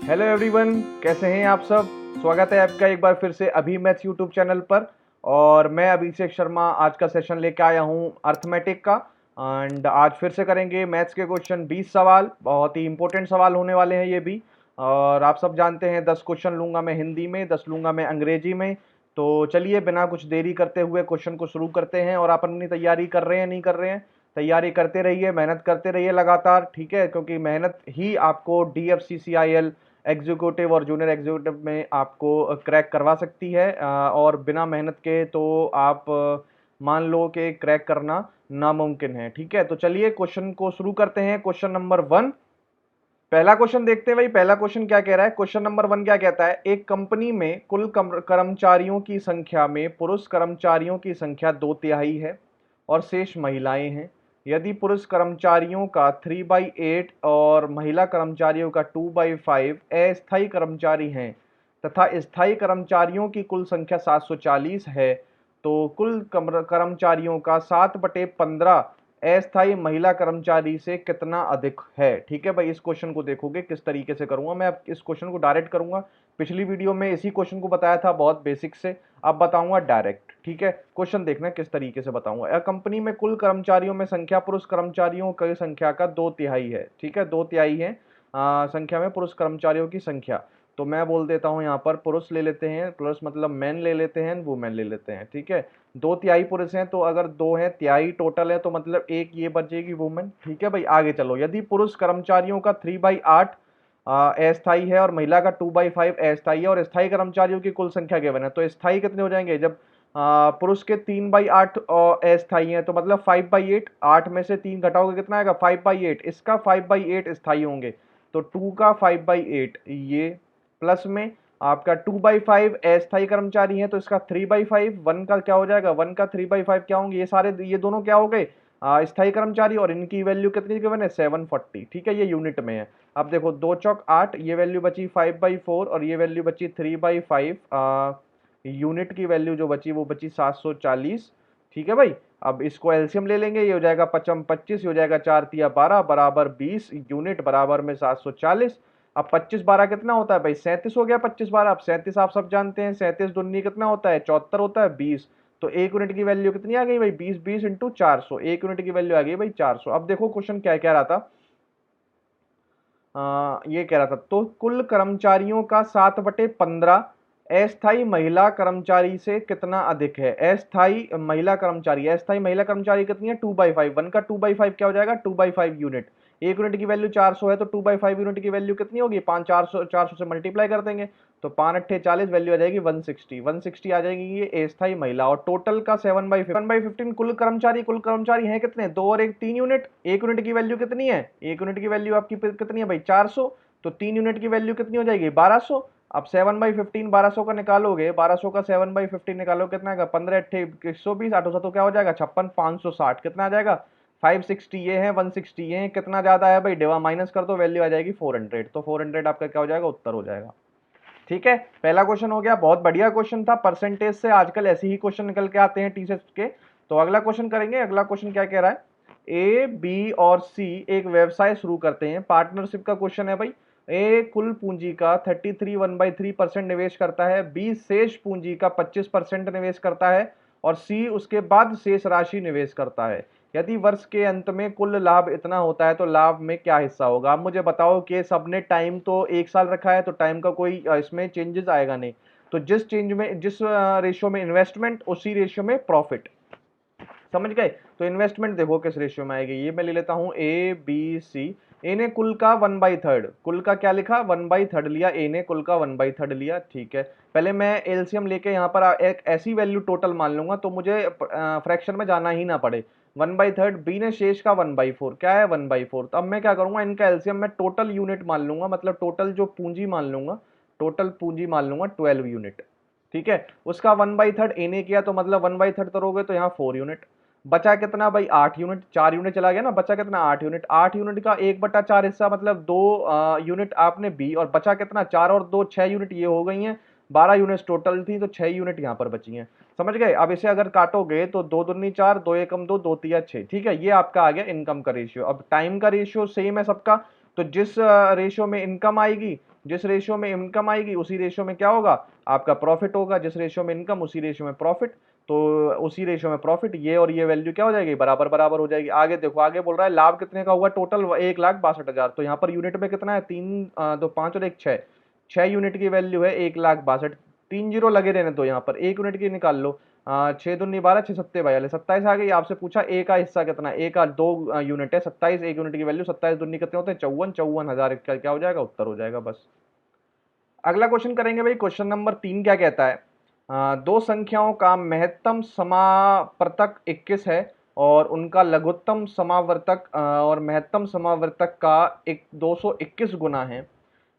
Hello everyone, कैसे हैं आप सब। स्वागत है आपका एक बार फिर से अभी मैथ्स यूट्यूब चैनल पर। और मैं अभिषेक शर्मा आज का सेशन लेके आया हूं अर्थमेटिक का। एंड आज फिर से करेंगे मैथ्स के क्वेश्चन 20 सवाल। बहुत ही इंपॉर्टेंट सवाल होने वाले हैं ये भी। और आप सब जानते हैं 10 क्वेश्चन लूँगा मैं हिंदी में, 10 लूँगा मैं अंग्रेजी में। तो चलिए बिना कुछ देरी करते हुए क्वेश्चन को शुरू करते हैं। और आप अपनी तैयारी कर रहे हैं नहीं कर रहे हैं, तैयारी करते रहिए, मेहनत करते रहिए लगातार, ठीक है। क्योंकि मेहनत ही आपको DFCCIL एग्जीक्यूटिव और जूनियर एग्जीक्यूटिव में आपको क्रैक करवा सकती है। और बिना मेहनत के तो आप मान लो कि क्रैक करना नामुमकिन है, ठीक है। तो चलिए क्वेश्चन को शुरू करते हैं। क्वेश्चन नंबर 1, पहला क्वेश्चन देखते हैं भाई। पहला क्वेश्चन क्या कह रहा है। क्वेश्चन नंबर 1 क्या कहता है, एक कंपनी में कुल कर्मचारियों की संख्या में पुरुष कर्मचारियों की संख्या 2/3 है और शेष महिलाएं हैं। यदि पुरुष कर्मचारियों का 3/8 और महिला कर्मचारियों का 2/5 अस्थायी कर्मचारी हैं तथा स्थायी कर्मचारियों की कुल संख्या 740 है, तो कुल कर्मचारियों का 7/15 अस्थायी महिला कर्मचारी से कितना अधिक है। ठीक है भाई, इस क्वेश्चन को देखोगे किस तरीके से करूंगा मैं। अब इस क्वेश्चन को डायरेक्ट करूंगा। पिछली वीडियो में इसी क्वेश्चन को बताया था बहुत बेसिक से, अब बताऊंगा डायरेक्ट, ठीक है। क्वेश्चन देखना किस तरीके से बताऊंगा। कंपनी में कुल कर्मचारियों में संख्या पुरुष कर्मचारियों की संख्या का 2/3 है, ठीक है। 2/3 है संख्या में पुरुष कर्मचारियों की संख्या। तो मैं बोल देता हूं यहाँ पर पुरुष ले लेते हैं, प्लस मतलब मैन ले लेते हैं, वुमेन ले लेते हैं, ठीक है। 2/3 पुरुष हैं, तो अगर 2 है तिहाई टोटल है, तो मतलब एक ये बचेगी वुमेन, ठीक है भाई। आगे चलो, यदि पुरुष कर्मचारियों का 3/8 अस्थाई है और महिला का 2/5 अस्थाई है और स्थायी कर्मचारियों की कुल संख्या गिवन है, तो स्थायी कितने हो जाएंगे। जब पुरुष के 3/8 अस्थाई है, तो मतलब 5/8, 8 में से 3 घटाओगे कितना आएगा 5/8, इसका 5/8 स्थायी होंगे, तो 2 का 5/8 ये, प्लस में आपका 2/5 अस्थायी कर्मचारी है, तो इसका 3/5, 1 का क्या हो जाएगा, 1 का 3/5 क्या होंगे, ये सारे ये दोनों क्या हो गए स्थायी कर्मचारी, और इनकी वैल्यू कितनी गिवन है 740, ठीक है। ये यूनिट में है। अब देखो 2 चौक 8, ये वैल्यू बची 5/4 और ये वैल्यू बची 3/5। यूनिट की वैल्यू जो बची वो बची 740, ठीक है भाई। अब इसको एलसीएम ले लेंगे, ये हो जाएगा 5 25, ये हो जाएगा 4 तिया 12 बराबर 20, यूनिट बराबर में 740। अब 25 12 कितना होता है भाई 37 हो गया। 25 12, अब 37 आप सब जानते हैं, 37 दूनी कितना होता है 74 होता है 20। तो एक यूनिट की वैल्यू कितनी आ गई भाई 20, 20 इंटू 400, एक यूनिट की वैल्यू आ गई भाई 400। अब देखो क्वेश्चन क्या कह रहा था, ये कह रहा था तो कुल कर्मचारियों का 7/15 अस्थाई महिला कर्मचारी से कितना अधिक है। अस्थाई महिला कर्मचारी कितनी है 2/5, 1 का 2/5 क्या हो जाएगा 2/5 यूनिट। एक यूनिट की वैल्यू 400 है, तो 2/5 यूनिट की वैल्यू कितनी होगी 5, 400 400 से मल्टीप्लाई कर देंगे, तो 5 8 40, वैल्यू आ जाएगी 160, 160 आ जाएगी ये अस्थाई महिला। और टोटल का 7/15 कुल कर्मचारी हैं कितने 2 और 1 3 यूनिट। एक यूनिट की वैल्यू कितनी है, एक यूनिट की वैल्यू आपकी कितनी है भाई 400, तो 3 यूनिट की वैल्यू कितनी हो जाएगी 1200। अब 7/15 1200 का निकालोगे, 1200 का 7/15 निकालो कितना आएगा 15 8 120, 800 तो क्या हो जाएगा 56, 560 कितना आ जाएगा 560 ये है, 160 ये है, कितना ज्यादा है भाई डेवा माइनस कर दो, वैल्यू आ जाएगी 400। तो 400 आपका क्या हो जाएगा उत्तर हो जाएगा, ठीक है। पहला क्वेश्चन हो गया, बहुत बढ़िया क्वेश्चन था। परसेंटेज से आजकल ऐसे ही क्वेश्चन निकल के आते हैं टीचर्स के। तो अगला क्वेश्चन करेंगे। अगला क्वेश्चन क्या कह रहा है, ए बी और सी एक व्यवसाय शुरू करते हैं। पार्टनरशिप का क्वेश्चन है भाई। ए कुल पूंजी का 33 1/3% निवेश करता है, बी शेष पूंजी का 25% निवेश करता है और सी उसके बाद शेष राशि निवेश करता है। यदि वर्ष के अंत में कुल लाभ इतना होता है तो लाभ में क्या हिस्सा होगा। आप मुझे बताओ कि सबने टाइम तो 1 साल रखा है, तो टाइम का कोई इसमें चेंजेस आएगा नहीं। तो जिस रेशियो में इन्वेस्टमेंट उसी रेशियो में प्रॉफिट, समझ गए। तो इन्वेस्टमेंट देखो किस रेशियो में आएगी, ये मैं ले लेता हूं ए बी सी। ए ने कुल का 1/3, कुल का क्या लिखा 1/3 लिया, ए ने कुल का 1/3 लिया, ठीक है। पहले मैं एलसीएम लेके यहाँ पर एक ऐसी वैल्यू टोटल मान लूंगा तो मुझे फ्रैक्शन में जाना ही ना पड़े। 1/3, बी ने शेष का 1/4, क्या है 1/4। तो अब मैं क्या करूंगा, इनका एलसीएम मैं टोटल यूनिट मान लूंगा, मतलब टोटल जो पूंजी मान लूंगा, टोटल पूंजी मान लूंगा 12 यूनिट, ठीक है। उसका 1/3 ए ने किया, तो मतलब 1/3 करोगे तो यहाँ 4 यूनिट। बचा कितना भाई 8 यूनिट, 4 यूनिट चला गया ना, बचा कितना 8 यूनिट। 8 यूनिट का 1/4 हिस्सा मतलब 2 यूनिट आपने बी, और बचा कितना 4 और 2 6 यूनिट ये हो गई हैं। 12 यूनिट टोटल थी, तो 6 यूनिट यहाँ पर बची हैं, समझ गए। अब इसे अगर काटोगे तो 2 दूनी 4, 2 एकम 2, 2 तिया 6, ठीक है। ये आपका आ गया इनकम का रेशियो। अब टाइम का रेशियो सेम है सबका, तो जिस रेशियो में इनकम आएगी, जिस रेशियो में इनकम आएगी उसी रेशियो में क्या होगा, आपका प्रॉफिट होगा। जिस रेशियो में इनकम उसी रेशियो में प्रॉफिट, तो उसी रेशियो में प्रॉफिट, ये और ये वैल्यू क्या हो जाएगी, बराबर बराबर हो जाएगी। आगे देखो, आगे बोल रहा है लाभ कितने का हुआ टोटल, 1,62,000। तो यहाँ पर यूनिट में कितना है, 3 2 5 और 1 6, 6 यूनिट की वैल्यू है 1,62,000। 3 जीरो लगे रहने दो यहाँ पर, 1 यूनिट की निकाल लो। 6 दूनी 12, 6 सत्ते 42, 27 आ गई। आपसे पूछा ए का हिस्सा कितना, ए का 2 यूनिट है, 27, 1 यूनिट की वैल्यू 27 दूनी कितने होते हैं, 54, 54,000 का क्या हो जाएगा, उत्तर हो जाएगा बस। अगला क्वेश्चन करेंगे भाई, क्वेश्चन नंबर 3 क्या कहता है, दो संख्याओं का महत्तम समावर्तक 21 है और उनका लघुत्तम समावर्तक और महत्तम समावर्तक का 221 गुना है।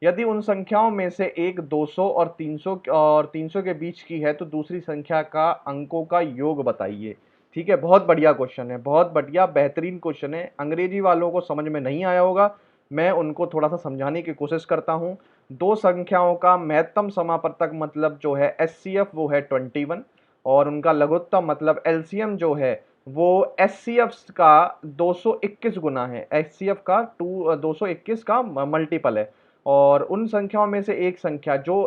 यदि उन संख्याओं में से एक 200 और 300 के बीच की है तो दूसरी संख्या का अंकों का योग बताइए। ठीक है, बहुत बढ़िया क्वेश्चन है, बहुत बढ़िया बेहतरीन क्वेश्चन है। अंग्रेजी वालों को समझ में नहीं आया होगा, मैं उनको थोड़ा सा समझाने की कोशिश करता हूँ। दो संख्याओं का महत्तम समावर्तक मतलब जो है एचसीएफ वो है 21, और उनका लघुत्तम मतलब एलसीएम जो है वो एचसीएफ का 221 गुना है। एचसीएफ का 221 का मल्टीपल है। और उन संख्याओं में से एक संख्या जो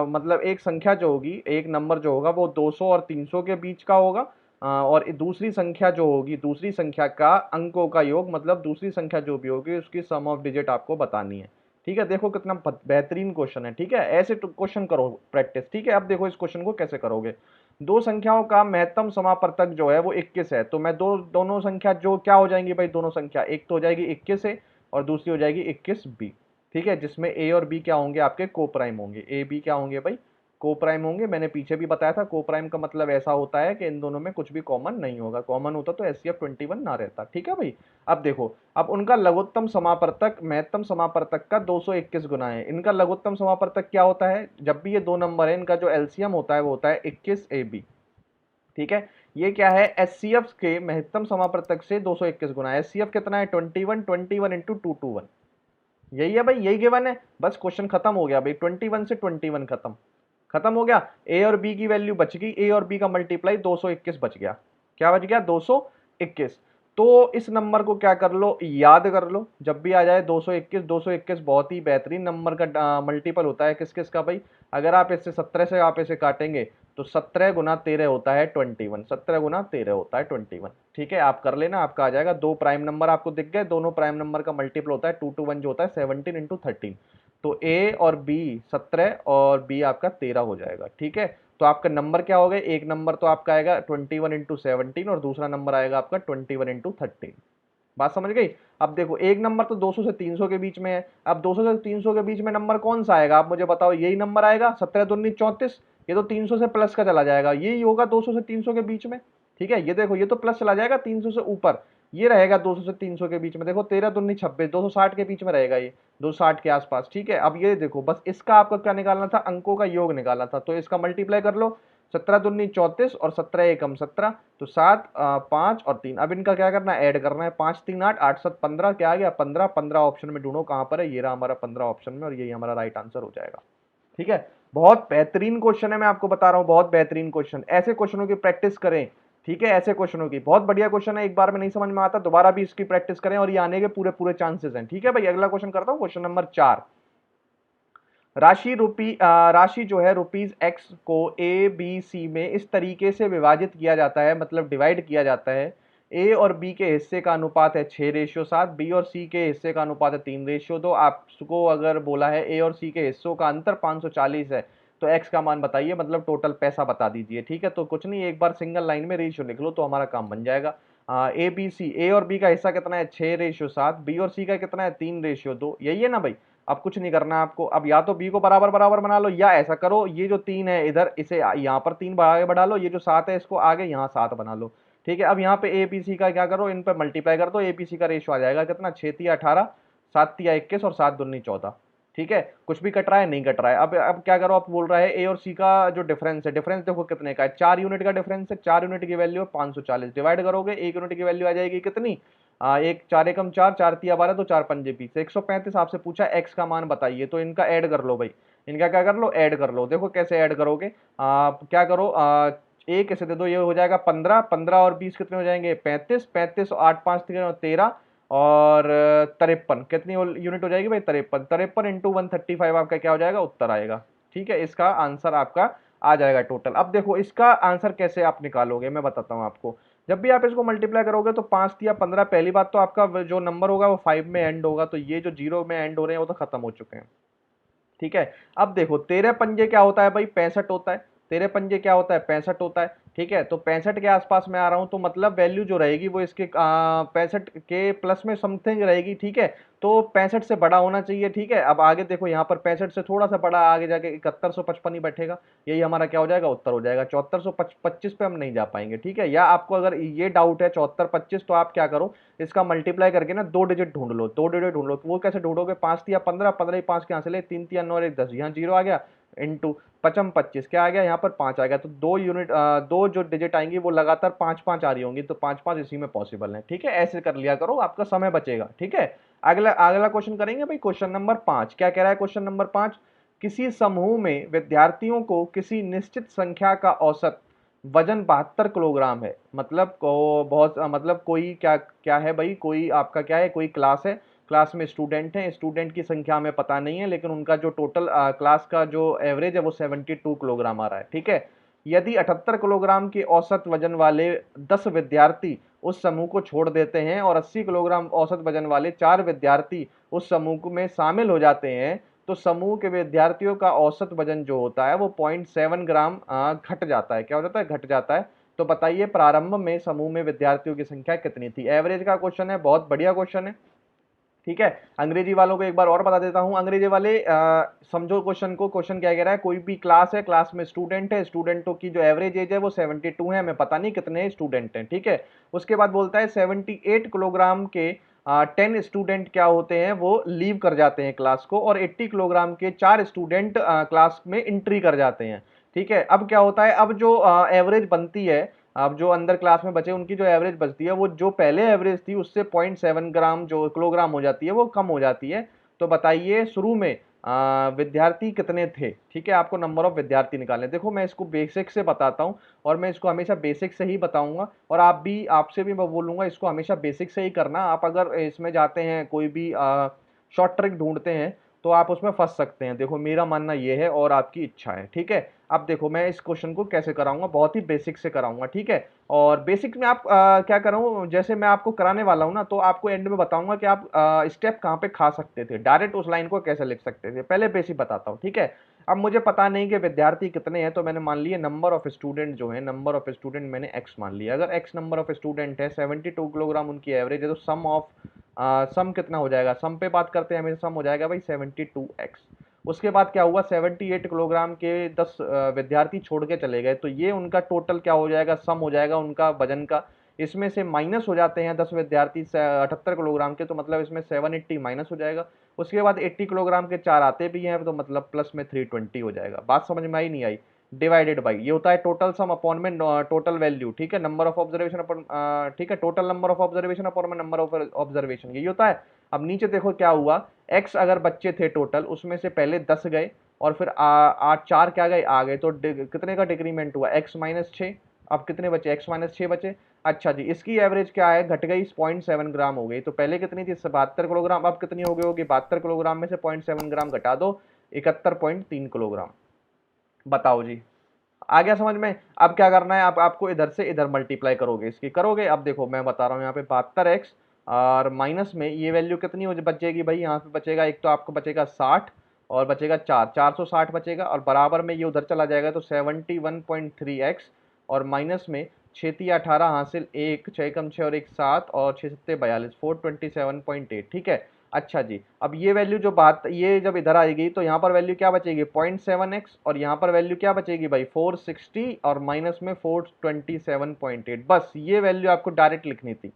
मतलब एक संख्या जो होगी, एक नंबर जो होगा वो 200 और 300 के बीच का होगा। और दूसरी संख्या जो होगी, दूसरी संख्या का अंकों का योग मतलब दूसरी संख्या जो भी होगी उसकी सम ऑफ डिजिट आपको बतानी है। ठीक है, देखो कितना बेहतरीन क्वेश्चन है। ठीक है, ऐसे क्वेश्चन करो प्रैक्टिस। ठीक है, अब देखो इस क्वेश्चन को कैसे करोगे। दो संख्याओं का महत्तम समापवर्तक जो है वो 21 है, तो मैं दोनों संख्या जो क्या हो जाएंगी भाई, दोनों संख्या एक तो हो जाएगी 21 है और दूसरी हो जाएगी 21b। ठीक है, जिसमें ए और बी क्या होंगे, आपके को प्राइम होंगे। ए बी क्या होंगे भाई, को प्राइम होंगे। मैंने पीछे भी बताया था, को प्राइम का मतलब ऐसा होता है कि इन दोनों में कुछ भी कॉमन नहीं होगा, कॉमन होता तो एचसीएफ 21 ना रहता। ठीक है भाई, अब देखो, अब उनका लघुत्तम समापवर्तक महत्तम समापवर्तक का 221 गुना है। इनका लघुत्तम समापवर्तक क्या होता है, जब भी ये दो नंबर है इनका जो एलसीएम होता है वो होता है 21ab। ठीक है, ये क्या है, एचसीएफ के महत्तम समापवर्तक से 221 गुना। एचसीएफ कितना है 21, 21 इंटू 221, यही है भाई, यही गिवन है। बस क्वेश्चन खत्म हो गया भाई, 21 से 21 खत्म, खत्म हो गया। ए और बी की वैल्यू बच गई, ए और बी का मल्टीप्लाई 221 बच गया। क्या बच गया, 221। तो इस नंबर को क्या कर लो, याद कर लो। जब भी आ जाए 221, 221 बहुत ही बेहतरीन नंबर का मल्टीपल होता है। किस किस का भाई, अगर आप इससे 17 से आप इसे काटेंगे तो 17 गुना 13 होता है 21, 17 गुना 13 होता है 21। ठीक है, आप कर लेना, आपका आ जाएगा। दो प्राइम नंबर आपको दिख गए, दोनों प्राइम नंबर का मल्टीपल होता है 2 to 1 जो होता है 17 इंटू 13। तो ए और बी 17 और बी आपका 13 हो जाएगा। ठीक है, तो आपका नंबर क्या हो गए, एक नंबर तो आपका आएगा 21 इंटू 17 और दूसरा नंबर आएगा आपका 21 इंटू 13। बात समझ गई। अब देखो, एक नंबर तो 200 से 300 के बीच में है। अब 200 से 300 के बीच में नंबर कौन सा आएगा, आप मुझे बताओ। यही नंबर आएगा, 17 दूनी 34। ये तो 300 से प्लस का चला जाएगा, यही होगा 200 से 300 के बीच में। ठीक है, ये देखो, ये तो प्लस चला जाएगा 300 से ऊपर, ये रहेगा 200 से 300 के बीच में। देखो 13 दूनी 26, 260 के बीच में रहेगा ये, 260 के आसपास। ठीक है, अब ये देखो, बस इसका आपको क्या निकालना था, अंकों का योग निकालना था। तो इसका मल्टीप्लाई कर लो, 17 दूनी 34 और 17 एकम 17, तो 7 5 और 3। अब इनका क्या करना है, ऐड करना है। 5 3 8, 8 7 15, क्या आ गया 15। 15 ऑप्शन में ढूंढो कहां पर है, ये रहा हमारा 15 ऑप्शन में, और यही हमारा राइट आंसर हो जाएगा। ठीक है, बहुत बेहतरीन क्वेश्चन है, मैं आपको बता रहा हूं, बहुत बेहतरीन क्वेश्चन। ऐसे क्वेश्चनों की प्रैक्टिस करें। ठीक है, ऐसे क्वेश्चनों की, बहुत बढ़िया क्वेश्चन है, एक बार में नहीं समझ में आता, दोबारा भी इसकी प्रैक्टिस करें और ये आने के पूरे पूरे चांसेस हैं। ठीक है भाई, अगला क्वेश्चन करता हूं, क्वेश्चन नंबर 4। राशि जो है रुपीज एक्स को ए बी सी में इस तरीके से विभाजित किया जाता है, मतलब डिवाइड किया जाता है। ए और बी के हिस्से का अनुपात है 6:7, बी और सी के हिस्से का अनुपात है 3:2। आपको अगर बोला है ए और सी के हिस्सों का अंतर 540 है, तो एक्स का मान बताइए, मतलब टोटल पैसा बता दीजिए। ठीक है, तो कुछ नहीं, एक बार सिंगल लाइन में रेशियो लिख लो तो हमारा काम बन जाएगा। ए बी सी, ए और बी का हिस्सा कितना है 6:7, बी और सी का कितना है 3:2, यही है ना भाई। अब कुछ नहीं करना है आपको, अब या तो बी को बराबर बराबर बना लो, या ऐसा करो, ये जो 3 है इधर, इसे यहाँ पर 3 आगे बढ़ा लो, ये जो 7 है इसको आगे यहाँ 7 बना लो। ठीक है, अब यहाँ पे ए बी सी का क्या करो, इन पर मल्टीप्लाई कर दो। ए बी सी का रेशियो आ जाएगा कितना, 6×3 = 18, 7×3 = 21 और 7 दूनी 14। ठीक है, कुछ भी कट रहा है, नहीं कट रहा है। अब क्या करो, आप बोल रहा है ए और सी का जो डिफरेंस है, डिफरेंस देखो कितने का है, 4 यूनिट का डिफरेंस है। 4 यूनिट की वैल्यू है 540, डिवाइड करोगे 1 यूनिट की वैल्यू आ जाएगी कितनी, एक 4 एकम 4, 4 तिया 12, तो 4 पंजे 20, 135। आपसे पूछा एक्स का मान बताइए, तो इनका ऐड कर लो भाई, इनका क्या कर लो, ऐड कर लो। देखो कैसे ऐड करोगे, क्या करो, एक ऐसे दे दो, ये हो जाएगा 15, 15 और 20 कितने हो जाएंगे 35, 35 और 8 5 13, और 53 कितनी यूनिट हो जाएगी भाई, 53, 53 इंटू 135 आपका क्या हो जाएगा, उत्तर आएगा। ठीक है, इसका आंसर आपका आ जाएगा टोटल। अब देखो इसका आंसर कैसे आप निकालोगे, मैं बताता हूँ आपको। जब भी आप इसको मल्टीप्लाई करोगे तो 5 या 15, पहली बात तो आपका जो नंबर होगा वो 5 में एंड होगा, तो ये जो 0 में एंड हो रहे हैं वो तो खत्म हो चुके हैं। ठीक है, अब देखो 13 पंजे क्या होता है भाई, 65 होता है। 13 पंजे क्या होता है, 65 होता है। ठीक है, तो 65 के आसपास में आ रहा हूं, तो मतलब वैल्यू जो रहेगी वो इसके 65 के प्लस में समथिंग रहेगी। ठीक है, तो 65 से बड़ा होना चाहिए। ठीक है, अब आगे देखो यहाँ पर 65 से थोड़ा सा बड़ा आगे जाके 7155 ही बैठेगा, यही हमारा क्या हो जाएगा, उत्तर हो जाएगा। 7425 पे हम नहीं जा पाएंगे। ठीक है, या आपको अगर ये डाउट है 7425, तो आप क्या करो, इसका मल्टीप्लाई करके ना 2 डिजिट ढूंढ लो, 2 डिजिट ढूंढ लो। तो वो कैसे ढूंढोगे, 5 या 15, 15 ही 5 के यहाँ से ले, 3 3 9 1 10, यहाँ 0 आ गया, इंटू 55 25 क्या आ गया, यहाँ पर 5 आ गया। तो 2 यूनिट, दो जो डिजिट आएंगी वो लगातार 5 5 आ रही होंगी, तो 5 5 इसी में पॉसिबल है। ठीक है, ऐसे कर लिया करो, आपका समय बचेगा। ठीक है, अगला अगला क्वेश्चन करेंगे भाई, क्वेश्चन नंबर 5 क्या कह रहा है, क्वेश्चन नंबर 5, किसी समूह में विद्यार्थियों को किसी निश्चित संख्या का औसत वजन 72 किलोग्राम है। मतलब को बहुत मतलब कोई क्या क्या है भाई, कोई आपका क्या है, कोई क्लास है, क्लास में स्टूडेंट हैं, स्टूडेंट की संख्या हमें पता नहीं है, लेकिन उनका जो टोटल क्लास का जो एवरेज है वो 72 किलोग्राम आ रहा है। ठीक है, यदि 78 किलोग्राम के औसत वजन वाले 10 विद्यार्थी उस समूह को छोड़ देते हैं और 80 किलोग्राम औसत वजन वाले 4 विद्यार्थी उस समूह में शामिल हो जाते हैं, तो समूह के विद्यार्थियों का औसत वजन जो होता है वो 0.7 ग्राम घट जाता है। क्या हो जाता है, घट जाता है। तो बताइए प्रारंभ में समूह में विद्यार्थियों की संख्या कितनी थी। एवरेज का क्वेश्चन है, बहुत बढ़िया क्वेश्चन है। ठीक है, अंग्रेजी वालों को एक बार और बता देता हूं, अंग्रेजी वाले समझो क्वेश्चन को। क्वेश्चन क्या कह रहा है, कोई भी क्लास है, क्लास में स्टूडेंट है, स्टूडेंटों की जो एवरेज एज है वो 72 है, हमें पता नहीं कितने स्टूडेंट हैं। ठीक है, उसके बाद बोलता है 78 किलोग्राम के 10 स्टूडेंट क्या होते हैं, वो लीव कर जाते हैं क्लास को, और 80 किलोग्राम के 4 स्टूडेंट क्लास में एंट्री कर जाते हैं। ठीक है, अब क्या होता है, अब जो एवरेज बनती है, अब जो अंदर क्लास में बचे उनकी जो एवरेज बचती है वो जो पहले एवरेज थी उससे 0.7 ग्राम जो किलोग्राम हो जाती है वो कम हो जाती है। तो बताइए शुरू में विद्यार्थी कितने थे। ठीक है, आपको नंबर ऑफ विद्यार्थी निकालने। देखो मैं इसको बेसिक से बताता हूँ, और मैं इसको हमेशा बेसिक से ही बताऊंगा, और आपसे भी मैं बोलूंगा इसको हमेशा बेसिक से ही करना। आप अगर इसमें जाते हैं कोई भी शॉर्ट ट्रिक ढूंढते हैं तो आप उसमें फंस सकते हैं। देखो मेरा मानना ये है और आपकी इच्छा है। ठीक है, अब देखो मैं इस क्वेश्चन को कैसे कराऊंगा, बहुत ही बेसिक से कराऊंगा। ठीक है, और बेसिक में आप क्या करूँ, जैसे मैं आपको कराने वाला हूँ ना, तो आपको एंड में बताऊंगा कि आप स्टेप कहाँ पे खा सकते थे, डायरेक्ट उस लाइन को कैसे लिख सकते थे। पहले बेसिक बताता हूँ। ठीक है, अब मुझे पता नहीं कि विद्यार्थी कितने हैं, तो मैंने मान लिया नंबर ऑफ स्टूडेंट जो है, नंबर ऑफ स्टूडेंट मैंने एक्स मान लिया। अगर एक्स नंबर ऑफ स्टूडेंट है, 72 किलोग्राम उनकी एवरेज है, तो सम ऑफ सम कितना हो जाएगा, सम पे बात करते हैं हमेशा, सम हो जाएगा भाई 72x। उसके बाद क्या हुआ, 78 किलोग्राम के 10 विद्यार्थी छोड़ के चले गए, तो ये उनका टोटल क्या हो जाएगा, सम हो जाएगा उनका वजन का। इसमें से माइनस हो जाते हैं 10 विद्यार्थी 78 किलोग्राम के, तो मतलब इसमें 780 माइनस हो जाएगा। उसके बाद 80 किलोग्राम के 4 आते भी हैं, तो मतलब प्लस में 320 हो जाएगा। बात समझ में आई नहीं आई, डिवाइडेड बाई ये होता है टोटल सम अपॉन में टोटल वैल्यू। ठीक है, नंबर ऑफ ऑब्जर्वेशन अपॉन ठीक है, total number of observation upon में नंबर ऑफ ऑब्जर्वेशन, यही होता है। अब नीचे देखो क्या हुआ, एक्स अगर बच्चे थे टोटल, उसमें से पहले 10 गए और फिर 4 क्या गए, आ गए, तो कितने का डिक्रीमेंट हुआ, एक्स माइनस 6। अब कितने बचे, एक्स माइनस 6 बचे। अच्छा जी, इसकी एवरेज क्या है, घट गई 0.7 ग्राम हो गई। तो पहले कितनी थी, 72 किलोग्राम, अब कितनी हो गई होगी, 72 किलोग्राम में से 0.7 ग्राम घटा दो, 71.3 किलोग्राम। बताओ जी, आ गया समझ में। अब क्या करना है, आप आपको इधर से इधर मल्टीप्लाई करोगे, इसकी करोगे। अब देखो मैं बता रहा हूँ, यहाँ पे 72x और माइनस में ये वैल्यू कितनी हो बचेगी भाई, यहाँ पे बचेगा एक, तो आपको बचेगा 60 और बचेगा 460 बचेगा, और बराबर में ये उधर चला जाएगा, तो 71.3x और माइनस में 6 3 18 हासिल 1, 6 कम 6 और 1 7 और 6 7 42, 427.8। ठीक है, अच्छा जी, अब ये वैल्यू जो बात, ये जब इधर आएगी तो यहाँ पर वैल्यू क्या बचेगी, 0.7x, और यहाँ पर वैल्यू क्या बचेगी भाई 460 और माइनस में 427.8। बस ये वैल्यू आपको डायरेक्ट लिखनी थी,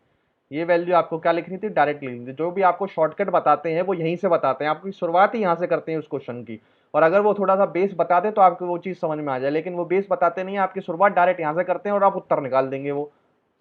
ये वैल्यू आपको क्या लिखनी थी, डायरेक्ट लिखनी थी। जो भी आपको शॉर्टकट बताते हैं वो यहीं से बताते हैं, आपकी शुरुआत ही यहाँ से करते हैं उस क्वेश्चन की। और अगर वो थोड़ा सा बेस बता दे तो आपको वो चीज़ समझ में आ जाए, लेकिन वो बेस बताते नहीं है, आपकी शुरुआत डायरेक्ट यहाँ से करते हैं और आप उत्तर निकाल देंगे वो,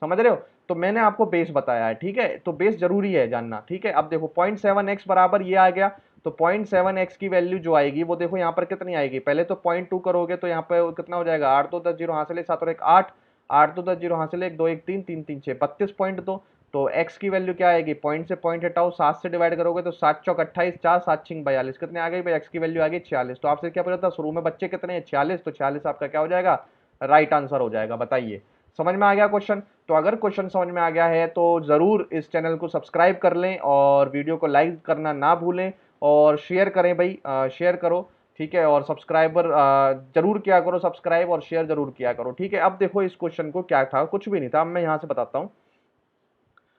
समझ रहे हो। तो मैंने आपको बेस बताया है। ठीक है, तो बेस जरूरी है जानना। ठीक है, अब देखो 0.7x बराबर ये आ गया, तो 0.7x की वैल्यू जो आएगी वो देखो यहाँ पर कितनी आएगी, पहले तो 0.2 करोगे तो यहाँ पे कितना हो जाएगा, 8 2 10 0 हासिल 1 7 और 1 8, 8 2 10 0 हासिल 1 2 1 3 3 3 6 32.2, तो x की वैल्यू क्या आएगी, पॉइंट से पॉइंट हटाओ, 7 से डिवाइड करोगे तो 7 चौक 28, 4 7 छिंग 42, कितने आ गई भाई, x की वैल्यू आ गई 46। तो आपसे क्या पूछा था शुरू में बच्चे कितने हैं, 46, तो 46 आपका क्या हो जाएगा, राइट आंसर हो जाएगा। बताइए समझ में आ गया क्वेश्चन। तो अगर क्वेश्चन समझ में आ गया है तो जरूर इस चैनल को सब्सक्राइब कर लें और वीडियो को लाइक करना ना भूलें और शेयर करें भाई, शेयर करो, ठीक है। और सब्सक्राइबर जरूर किया करो, सब्सक्राइब और शेयर जरूर किया करो, ठीक है। अब देखो इस क्वेश्चन को क्या था, कुछ भी नहीं था, अब मैं यहां से बताता हूं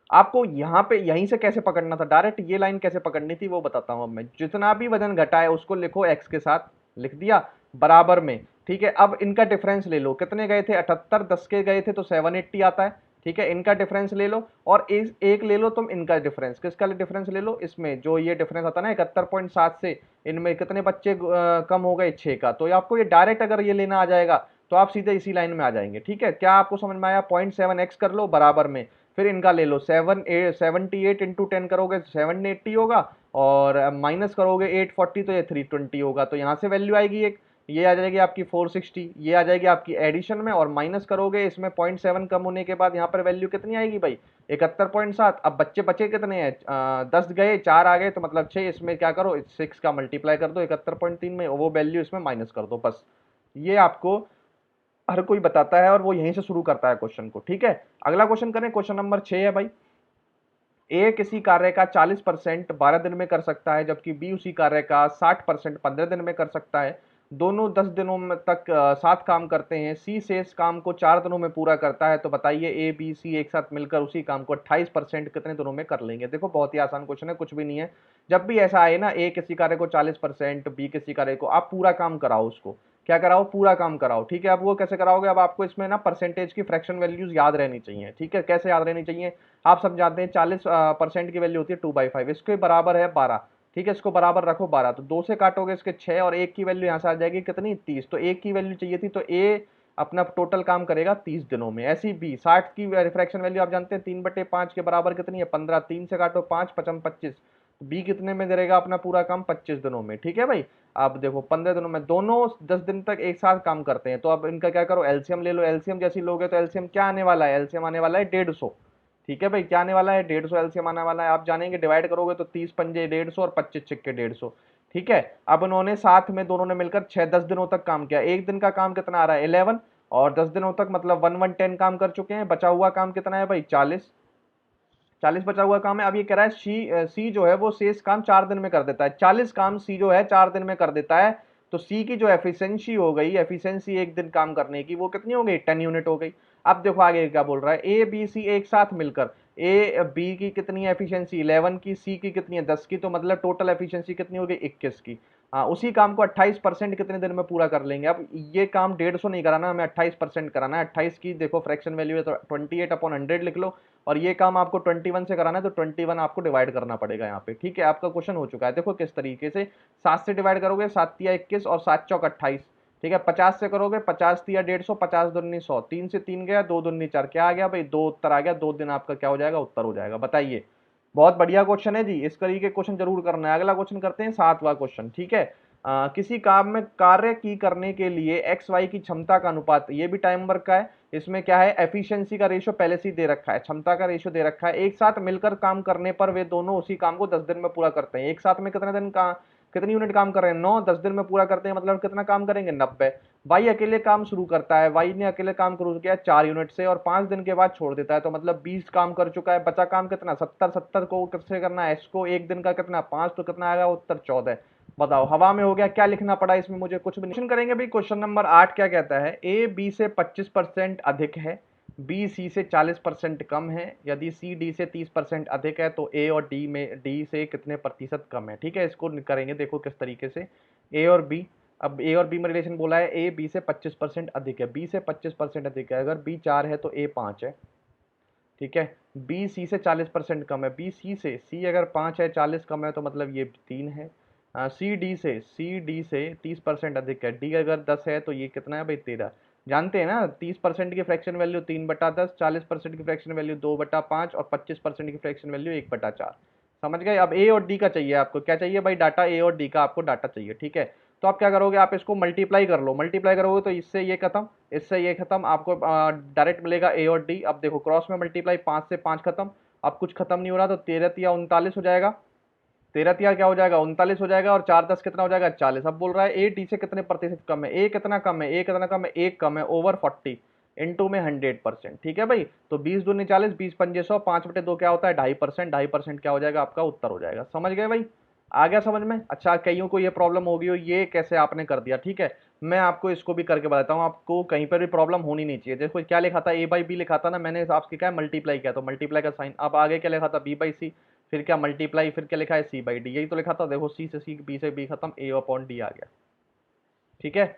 आपको। यहाँ पे यहीं से कैसे पकड़ना था, डायरेक्ट ये लाइन कैसे पकड़नी थी वो बताता हूं। अब मैं जितना भी वजन घटा है उसको लिखो एक्स के साथ, लिख दिया बराबर में, ठीक है। अब इनका डिफरेंस ले लो, कितने गए थे 78, 10 के गए थे तो 780 आता है, ठीक है। इनका डिफरेंस ले लो और एक ले लो तुम इनका डिफरेंस, किसका डिफरेंस ले लो, इसमें जो ये डिफरेंस आता है ना 71.7 से, इनमें कितने बच्चे कम हो गए, 6 का। तो आपको ये डायरेक्ट अगर ये लेना आ जाएगा तो आप सीधे इसी लाइन में आ जाएंगे, ठीक है। क्या आपको समझ में आया, 0.7x कर लो बराबर में, फिर इनका ले लो 78 इंटू 10 करोगे 780 होगा, और माइनस करोगे 840 तो ये 320 होगा। तो यहाँ से वैल्यू आएगी एक, ये आ जाएगी आपकी 460, ये आ जाएगी आपकी एडिशन में, और माइनस करोगे इसमें 0.7 कम होने के बाद यहाँ पर वैल्यू कितनी आएगी भाई, 71.7। अब बच्चे बचे कितने हैं, 10 गए 4 आ गए तो मतलब 6, इसमें क्या करो 6 का मल्टीप्लाई कर दो 71.3 में, वो वैल्यू इसमें माइनस कर दो, बस। ये आपको हर कोई बताता है और वो यहीं से शुरू करता है क्वेश्चन को, ठीक है। अगला क्वेश्चन करें, क्वेश्चन नंबर 6 है भाई। ए किसी कार्य का 40% 12 दिन में कर सकता है, जबकि बी उसी कार्य का 60% 15 दिन में कर सकता है। दोनों 10 दिनों में तक साथ काम करते हैं। सी शेष काम को 4 दिनों में पूरा करता है। तो बताइए ए बी सी एक साथ मिलकर उसी काम को 28% कितने दिनों में कर लेंगे। देखो बहुत ही आसान क्वेश्चन है, कुछ भी नहीं है। जब भी ऐसा आए ना, ए किसी कार्य को 40%, बी किसी कार्य को, आप पूरा काम कराओ, उसको क्या कराओ, पूरा काम कराओ, ठीक है। अब वो कैसे कराओगे, अब आपको इसमें ना परसेंटेज की फ्रैक्शन वैल्यूज याद रहनी चाहिए, ठीक है। कैसे याद रहनी चाहिए, आप सब जानते हैं 40% की वैल्यू होती है 2/5, इसके बराबर है 12, ठीक है। इसको बराबर रखो 12, तो 2 से काटोगे इसके 6, और एक की वैल्यू यहाँ से आ जाएगी कितनी, 30। तो एक की वैल्यू चाहिए थी, तो ए अपना टोटल काम करेगा 30 दिनों में। ऐसी बी 60 की रिफ्रैक्शन वैल्यू आप जानते हैं 3/5 के बराबर कितनी है, 15, 3 से काटो 5, 55, 25, बी कितने में करेगा अपना पूरा काम, 25 दिनों में, ठीक है भाई। अब देखो 15 दिनों में दोनों 10 दिन तक एक साथ काम करते हैं, तो अब इनका क्या करो, एलसीएम ले लो। एलसीएम जैसी लोगे तो एलसीएम क्या आने वाला है, एलसीएम आने वाला है 150, ठीक है भाई। क्या आने वाला है, 150 एलसीएम आने वाला है। आप जानेंगे डिवाइड करोगे तो 30 पंजे 150 और 25 छिक्के 150, ठीक है। अब उन्होंने साथ में दोनों ने मिलकर 6-10 दिनों तक काम किया। एक दिन का काम कितना आ रहा है 11, और 10 दिनों तक मतलब 1-1-10 काम कर चुके हैं। बचा हुआ काम कितना है भाई 40, 40 बचा हुआ काम है। अब ये कह रहा है सी जो है वो शेष काम 4 दिन में कर देता है। 40 काम सी जो है 4 दिन में कर देता है, तो सी की जो एफिशिएंसी हो गई, एफिशिएंसी एक दिन काम करने की, वो कितनी हो गई, 10 यूनिट हो गई। अब देखो आगे क्या बोल रहा है, ए बी सी एक साथ मिलकर, ए बी की कितनी एफिशिएंसी 11 की, सी की कितनी है 10 की, तो मतलब टोटल एफिशिएंसी कितनी हो गई 21 की। हाँ, उसी काम को 28% कितने दिन में पूरा कर लेंगे। अब ये काम 150 नहीं कराना, हमें 28% कराना है। 28 की देखो फ्रैक्शन वैल्यू है तो 28/100 लिख लो, और ये काम आपको 21 से कराना है तो 21 आपको डिवाइड करना पड़ेगा यहाँ पे, ठीक है। आपका क्वेश्चन हो चुका है। देखो किस तरीके से, 7 से डिवाइड करोगे 7 तिया 21 और 7 चौक 28, ठीक है। 50 से करोगे 50 तिया 150, 50 दूनी 100, 3 से 3 गया, 2 दूनी 4, क्या आ गया भाई 2 उत्तर आ गया। 2 दिन आपका क्या हो जाएगा, उत्तर हो जाएगा। बताइए, बहुत बढ़िया क्वेश्चन है जी, इस तरीके क्वेश्चन जरूर करना है। अगला क्वेश्चन करते हैं 7वां क्वेश्चन, ठीक है। किसी काम में कार्य की करने के लिए एक्स वाई की क्षमता का अनुपात, ये भी टाइम वर्क का है। इसमें क्या है, एफिशिएंसी का रेशियो पहले से ही दे रखा है, क्षमता का रेशियो दे रखा है। एक साथ मिलकर काम करने पर वे दोनों उसी काम को 10 दिन में पूरा करते हैं। एक साथ में कितने दिन का, कितनी यूनिट काम कर रहे हैं, 9, 10 दिन में पूरा करते हैं, मतलब कितना काम करेंगे 90। वाई अकेले काम शुरू करता है, वाई ने अकेले काम शुरू किया 4 यूनिट से और 5 दिन के बाद छोड़ देता है, तो मतलब 20 काम कर चुका है। बचा काम कितना 70, 70 को किससे करना है, एस को, एक दिन का कितना 5, तो कितना आएगा उत्तर 14। बताओ हवा में हो गया, क्या लिखना पड़ा इसमें मुझे, कुछ भी नहीं। करेंगे भाई क्वेश्चन नंबर 8 क्या कहता है, ए बी से 25% अधिक है, बी सी से 40% कम है, यदि सी डी से 30% अधिक है तो ए और डी में डी से कितने प्रतिशत कम है, ठीक है। इसको करेंगे देखो किस तरीके से, ए और बी। अब ए और बी में रिलेशन बोला है, ए बी से 25% अधिक है, बी से 25% अधिक है, अगर बी 4 है तो ए 5 है, ठीक है। बी सी से 40% कम है, बी सी से, सी अगर 5 है 40 कम है तो मतलब ये 3 है। सी डी से 30% अधिक है, डी अगर 10 है तो ये कितना है भाई 13। जानते हैं ना 30% की फ्रैक्शन वैल्यू 3/10, 40% की फ्रैक्शन वैल्यू 2/5 और 25% की फ्रैक्शन वैल्यू 1/4। समझ गए। अब ए और डी का चाहिए आपको, क्या चाहिए भाई, डाटा, ए और डी का आपको डाटा चाहिए, ठीक है। तो आप क्या करोगे, आप इसको मल्टीप्लाई कर लो, मल्टीप्लाई करोगे तो इससे ये खत्म, इससे ये खत्म, आपको डायरेक्ट मिलेगा ए और डी। अब देखो क्रॉस में मल्टीप्लाई, 5 से 5 खत्म, अब कुछ खत्म नहीं हो रहा, तो 13 या 39 हो जाएगा। 13 क्या हो जाएगा, 39 हो जाएगा, और 4 10 कितना हो जाएगा, 40। अब बोल रहा है ए डी से कितने प्रतिशत कम है, ए कितना कम है, ए कितना कम है, एक कम है ओवर 40 इंटू में 100%। ठीक है भाई, तो 20 दूनी 40, 20 पंजे 100, 5/2 क्या होता है, 2.5%। 2.5% क्या हो जाएगा, आपका उत्तर हो जाएगा। समझ गए भाई, आ गया समझ में। अच्छा, कईयों को ये प्रॉब्लम होगी हो, ये कैसे आपने कर दिया। ठीक है, मैं आपको इसको भी करके बताता हूँ, आपको कहीं पर भी प्रॉब्लम होनी नहीं चाहिए। देखो क्या लिखा था, ए बाई बी लिखा था ना, मैंने आपसे क्या मल्टीप्लाई किया, तो मल्टीप्लाई का साइन। अब आगे क्या लिखा था, बी बाई सी, फिर क्या मल्टीप्लाई, फिर क्या लिखा है, सी बाई डी। यही तो लिखा था, देखो सी से सी, बी से बी खत्म, ए अपॉन डी आ गया। ठीक है,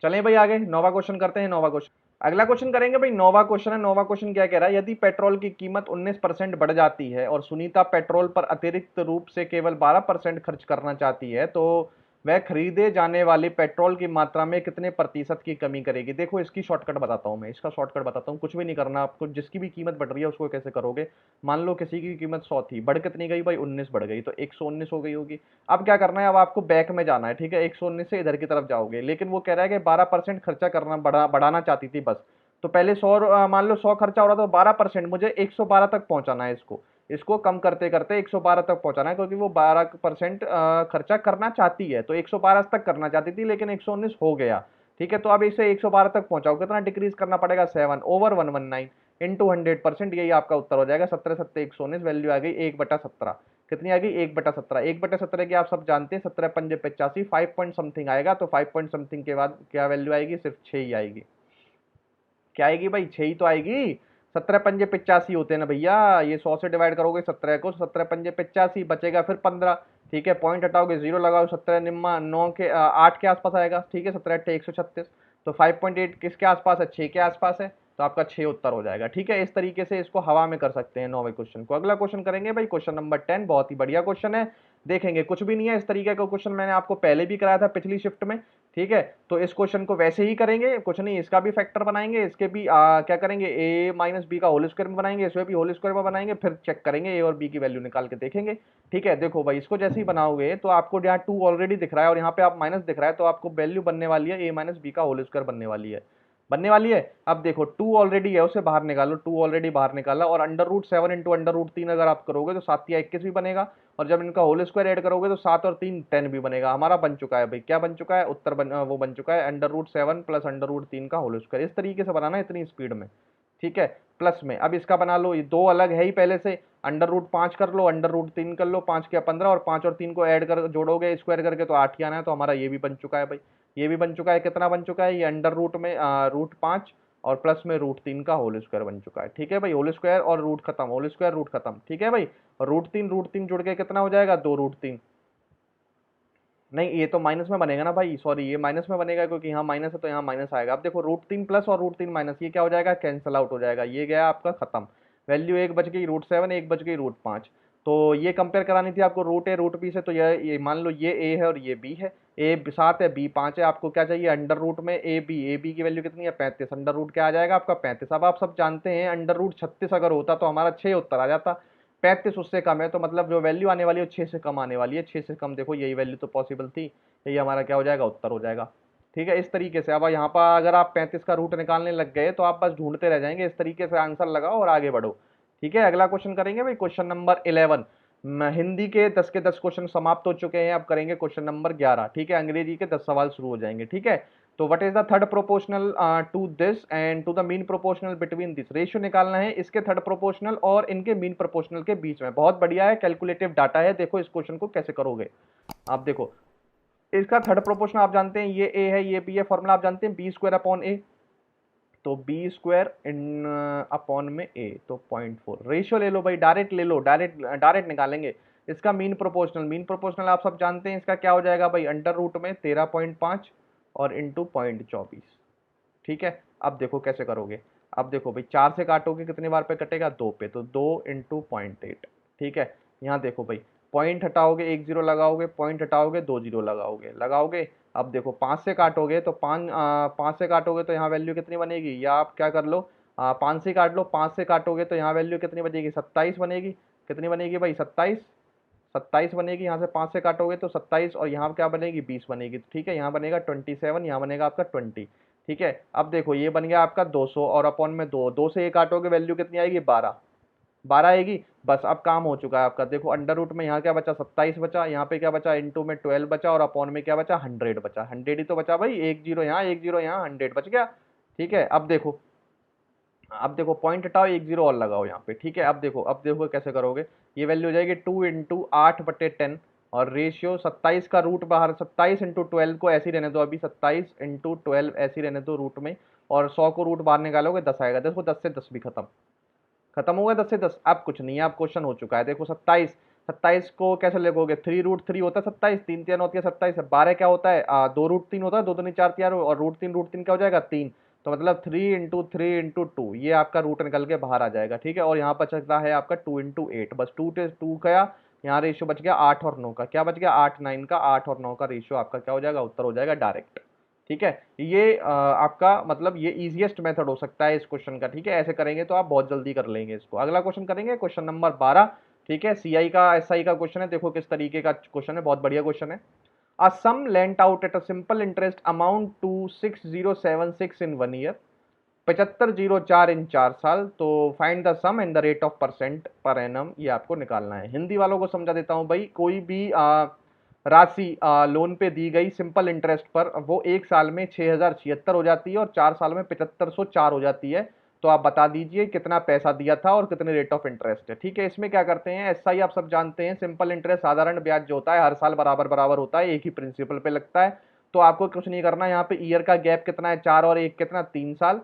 चलें भाई आगे नौवा क्वेश्चन करते हैं। नौवा क्वेश्चन, अगला क्वेश्चन करेंगे भाई। नौवा क्वेश्चन है। नौवा क्वेश्चन क्या कह रहा है, यदि पेट्रोल की कीमत 19% बढ़ जाती है और सुनीता पेट्रोल पर अतिरिक्त रूप से केवल 12% खर्च करना चाहती है, तो वह खरीदे जाने वाले पेट्रोल की मात्रा में कितने प्रतिशत की कमी करेगी। देखो इसकी शॉर्टकट बताता हूं मैं, इसका शॉर्टकट बताता हूं, कुछ भी नहीं करना आपको। जिसकी भी कीमत बढ़ रही है उसको कैसे करोगे, मान लो किसी की कीमत 100 थी, बढ़ कितनी गई भाई, 19 बढ़ गई, तो 119 हो गई होगी। अब क्या करना है, अब आपको बैक में जाना है। ठीक है, 119 से इधर की तरफ जाओगे, लेकिन वो कह रहा है कि 12% खर्चा करना बढ़ाना चाहती थी बस। तो पहले 100, मान लो 100 खर्चा हो रहा था, तो 12% मुझे 112 तक पहुंचाना है। इसको इसको कम करते करते 112 तक पहुंचाना है, क्योंकि वो 12% खर्चा करना चाहती है, तो 112 तक करना चाहती थी, लेकिन 119 हो गया। ठीक है, तो अब इसे 112 तक पहुंचाओ, कितना डिक्रीज करना पड़ेगा, 7/119 इंटू 100%। यही आपका उत्तर हो जाएगा, 17 7 119, वैल्यू आ गई 1/17। कितनी आ गई, 1/17। 1/17 की आप सब जानते हैं, 17 पंजे 85, 5 पॉइंट समथिंग आएगा, तो 5 पॉइंट समथिंग के बाद क्या वैल्यू आएगी, सिर्फ 6 ही आएगी। क्या आएगी भाई, 6 ही तो आएगी। 17 पंजे 85 होते हैं ना भैया, ये 100 से डिवाइड करोगे 17 को, 17 पंजे 85, बचेगा फिर 15। ठीक है, पॉइंट हटाओगे, जीरो लगाओ, 17 निम्मा 9 के 8 के आसपास आएगा। ठीक है, 17 8 136, तो 5.8 किसके आसपास है, 6 के आसपास है, तो आपका 6 उत्तर हो जाएगा। ठीक है, इस तरीके से इसको हवा में कर सकते हैं 9वें क्वेश्चन को। अगला क्वेश्चन करेंगे भाई, क्वेश्चन नंबर 10, बहुत ही बढ़िया क्वेश्चन है। देखेंगे, कुछ भी नहीं है, इस तरीके का क्वेश्चन मैंने आपको पहले भी कराया था पिछली शिफ्ट में। ठीक है, तो इस क्वेश्चन को वैसे ही करेंगे, कुछ नहीं, इसका भी फैक्टर बनाएंगे, इसके भी क्या करेंगे, ए माइनस बी का होल स्क्वायर में बनाएंगे, इसमें भी होल स्क्वायर में बनाएंगे, फिर चेक करेंगे ए और बी की वैल्यू निकाल के देखेंगे। ठीक है, देखो भाई, इसको जैसे ही बनाओगे तो आपको यहाँ 2 ऑलरेडी दिख रहा है और यहाँ पे आप माइनस दिख रहा है, तो आपको वैल्यू बनने वाली है ए माइनस बी का होल स्क्वायर बनने वाली है। अब देखो 2 ऑलरेडी है, उसे बाहर निकालो, 2 ऑलरेडी बाहर निकाला, और √7 इंटू √3 अगर आप करोगे तो 7 या 21 भी बनेगा, और जब इनका होल स्क्वायर ऐड करोगे तो 7 और 3 10 भी बनेगा। हमारा बन चुका है भाई, क्या बन चुका है, उत्तर वो बन चुका है √7 प्लस √3 का होल स्क्वायर। इस तरीके से बनाना है, इतनी स्पीड में। ठीक है, प्लस में अब इसका बना लो, ये दो अलग है ही पहले से, √5 कर लो, √3 कर लो, 5 क्या 15, और 5 और 3 को ऐड कर जोड़ोगे स्क्वायर करके तो 8 ही आना है, तो हमारा ये भी बन चुका है भाई। ये भी बन चुका है, कितना बन चुका है, ये अंडर रूट में √5 और प्लस में √3 का होल स्क्वायर बन चुका है। ठीक है भाई, होल स्क्वायर और रूट खत्म, होल स्क्वायर रूट खत्म। ठीक है भाई, और √3 जुड़ के कितना हो जाएगा, 2 √3। नहीं, ये तो माइनस में बनेगा ना भाई, सॉरी, ये माइनस में बनेगा, क्योंकि यहाँ माइनस है तो यहाँ माइनस आएगा। अब देखो √3 प्लस और √3 माइनस, ये क्या हो जाएगा, कैंसिल आउट हो जाएगा, ये गया आपका खत्म। वैल्यू एक बच गई √7, एक बच गई √5। तो ये कंपेयर करानी थी आपको रूट ए रूट बी से, तो ये मान लो ये ए है और ये बी है, ए 7 है, बी 5 है, आपको क्या चाहिए, अंडर रूट में ए बी की वैल्यू कितनी है, 35, अंडर रूट क्या आ जाएगा आपका 35। अब आप सब जानते हैं, अंडर रूट 36 अगर होता तो हमारा 6 उत्तर आ जाता, 35 उससे कम है, तो मतलब जो वैल्यू आने वाली है 6 से कम आने वाली है, 6 से कम, देखो यही वैल्यू तो पॉसिबल थी, यही हमारा क्या हो जाएगा, उत्तर हो जाएगा। ठीक है, इस तरीके से। अब यहाँ पर अगर आप 35 का रूट निकालने लग गए तो आप बस ढूंढते रह जाएंगे, इस तरीके से आंसर लगाओ और आगे बढ़ो। ठीक है, अगला क्वेश्चन करेंगे भाई, क्वेश्चन नंबर 11। हिंदी के 10 के 10 क्वेश्चन समाप्त हो चुके हैं, अब करेंगे क्वेश्चन नंबर 11। ठीक है, अंग्रेजी के 10 सवाल शुरू हो जाएंगे। ठीक है, तो what is the third proportional to this and to the mean proportional between this. Ratio निकालना है इसके थर्ड प्रोपोर्शनल और इनके मीन प्रोपोर्शनल के बीच में। बहुत बढ़िया है, कैलकुलेटिव डाटा है। देखो इस क्वेश्चन को कैसे करोगे आप, देखो इसका थर्ड प्रोपोर्शनल आप जानते हैं, ये ए है, ये बी है, फॉर्मूला आप जानते हैं, बी² अपॉन ए, तो बी² इन अपॉन में ए, तो 0.4। रेशियो ले लो भाई, डायरेक्ट ले लो, डायरेक्ट डायरेक्ट निकालेंगे। इसका मीन प्रोपोर्शनल आप सब जानते हैं, इसका क्या हो जाएगा भाई, अंडर रूट में 13.5 और इंटू 0.24। ठीक है, अब देखो कैसे करोगे। अब देखो भाई, 4 से काटोगे कितने बार पे कटेगा, 2 पे, तो 2 इंटू 0.8। ठीक है, यहाँ देखो भाई, पॉइंट हटाओगे 1 जीरो लगाओगे, पॉइंट हटाओगे 2 जीरो लगाओगे। अब देखो 5 से काटोगे तो 5 से काटोगे तो यहाँ वैल्यू कितनी बनेगी, या आप क्या कर लो, 5 से काट लो, 5 से काटोगे तो यहाँ वैल्यू कितनी बनेगी, 27 बनेगी। कितनी बनेगी भाई, 27, 27 बनेगी। यहाँ से 5 से काटोगे तो 27, और यहाँ क्या बनेगी, 20 बनेगी। ठीक है, यहाँ बनेगा 27, यहाँ बनेगा आपका 20। ठीक है, अब देखो ये बन गया आपका 200 और अपॉन में 2, 2 से ये काटोगे वैल्यू कितनी आएगी, 12। 12 आएगी। बस अब काम हो चुका है आपका। देखो अंडर रूट में यहाँ क्या बचा, 27 बचा, यहाँ पे क्या बचा, इनटू में 12 बचा, और अपॉन में क्या बचा, 100 बचा। 100 ही तो बचा भाई, एक जीरो यहाँ, एक जीरो यहाँ, 100 बच गया। ठीक है, अब देखो पॉइंट हटाओ, एक जीरो और लगाओ यहाँ पे। ठीक है, अब देखो कैसे करोगे। ये वैल्यू हो जाएगी 2 × 8/10, और रेशियो 27 का रूट बाहर, 27 × 12 को ऐसे ही रहने दो अभी, 27 × 12 ऐसे ही रहने दो रूट में, और 100 को रूट बाहर निकालोगे 10 आएगा। देखो 10 से 10 भी खत्म, खत्म हो गया 10 से 10। अब कुछ नहीं है, अब क्वेश्चन हो चुका है। देखो 27, 27 को कैसे लिखोगे, 3√3 होता है 27, 3 3 होती है 27, 12 क्या होता है, 2√3 होता है, 2 2 4 4, और रूट तीन क्या हो जाएगा, 3। तो मतलब 3 × 3 × 2, ये आपका रूट निकल के बाहर आ जाएगा। ठीक है, और यहाँ पर चलता है आपका 2 × 8, बस 2 गया, यहाँ रेशियो बच गया 8 और 9 का, क्या बच गया, 8 9 का, 8 और 9 का रेशियो आपका क्या हो जाएगा, उत्तर हो जाएगा डायरेक्ट। ठीक है, ये आपका मतलब ये इजीएस्ट मेथड हो सकता है इस क्वेश्चन का। ठीक है, ऐसे करेंगे तो आप बहुत जल्दी कर लेंगे इसको। अगला क्वेश्चन करेंगे, क्वेश्चन नंबर 12। ठीक है, सीआई का एसआई का क्वेश्चन है। देखो किस तरीके का क्वेश्चन है, बहुत बढ़िया क्वेश्चन है। A sum lent out at a simple interest amount to 6076 in 1 year, 7504 in 4 साल, तो find the sum and the rate of percent per annum, ये आपको निकालना है। हिंदी वालों को समझा देता हूं भाई। कोई भी राशि लोन पे दी गई सिंपल इंटरेस्ट पर, वो एक साल में 6076 हो जाती है और 4 साल में 7504 हो जाती है। तो आप बता दीजिए कितना पैसा दिया था और कितने रेट ऑफ इंटरेस्ट है। ठीक है, इसमें क्या करते हैं, एसआई आप सब जानते हैं, सिंपल इंटरेस्ट साधारण ब्याज जो होता है हर साल बराबर बराबर होता है, एक ही प्रिंसिपल पे लगता है। तो आपको कुछ नहीं करना, यहाँ पे ईयर का गैप कितना है, 4 और 1 कितना, 3 साल।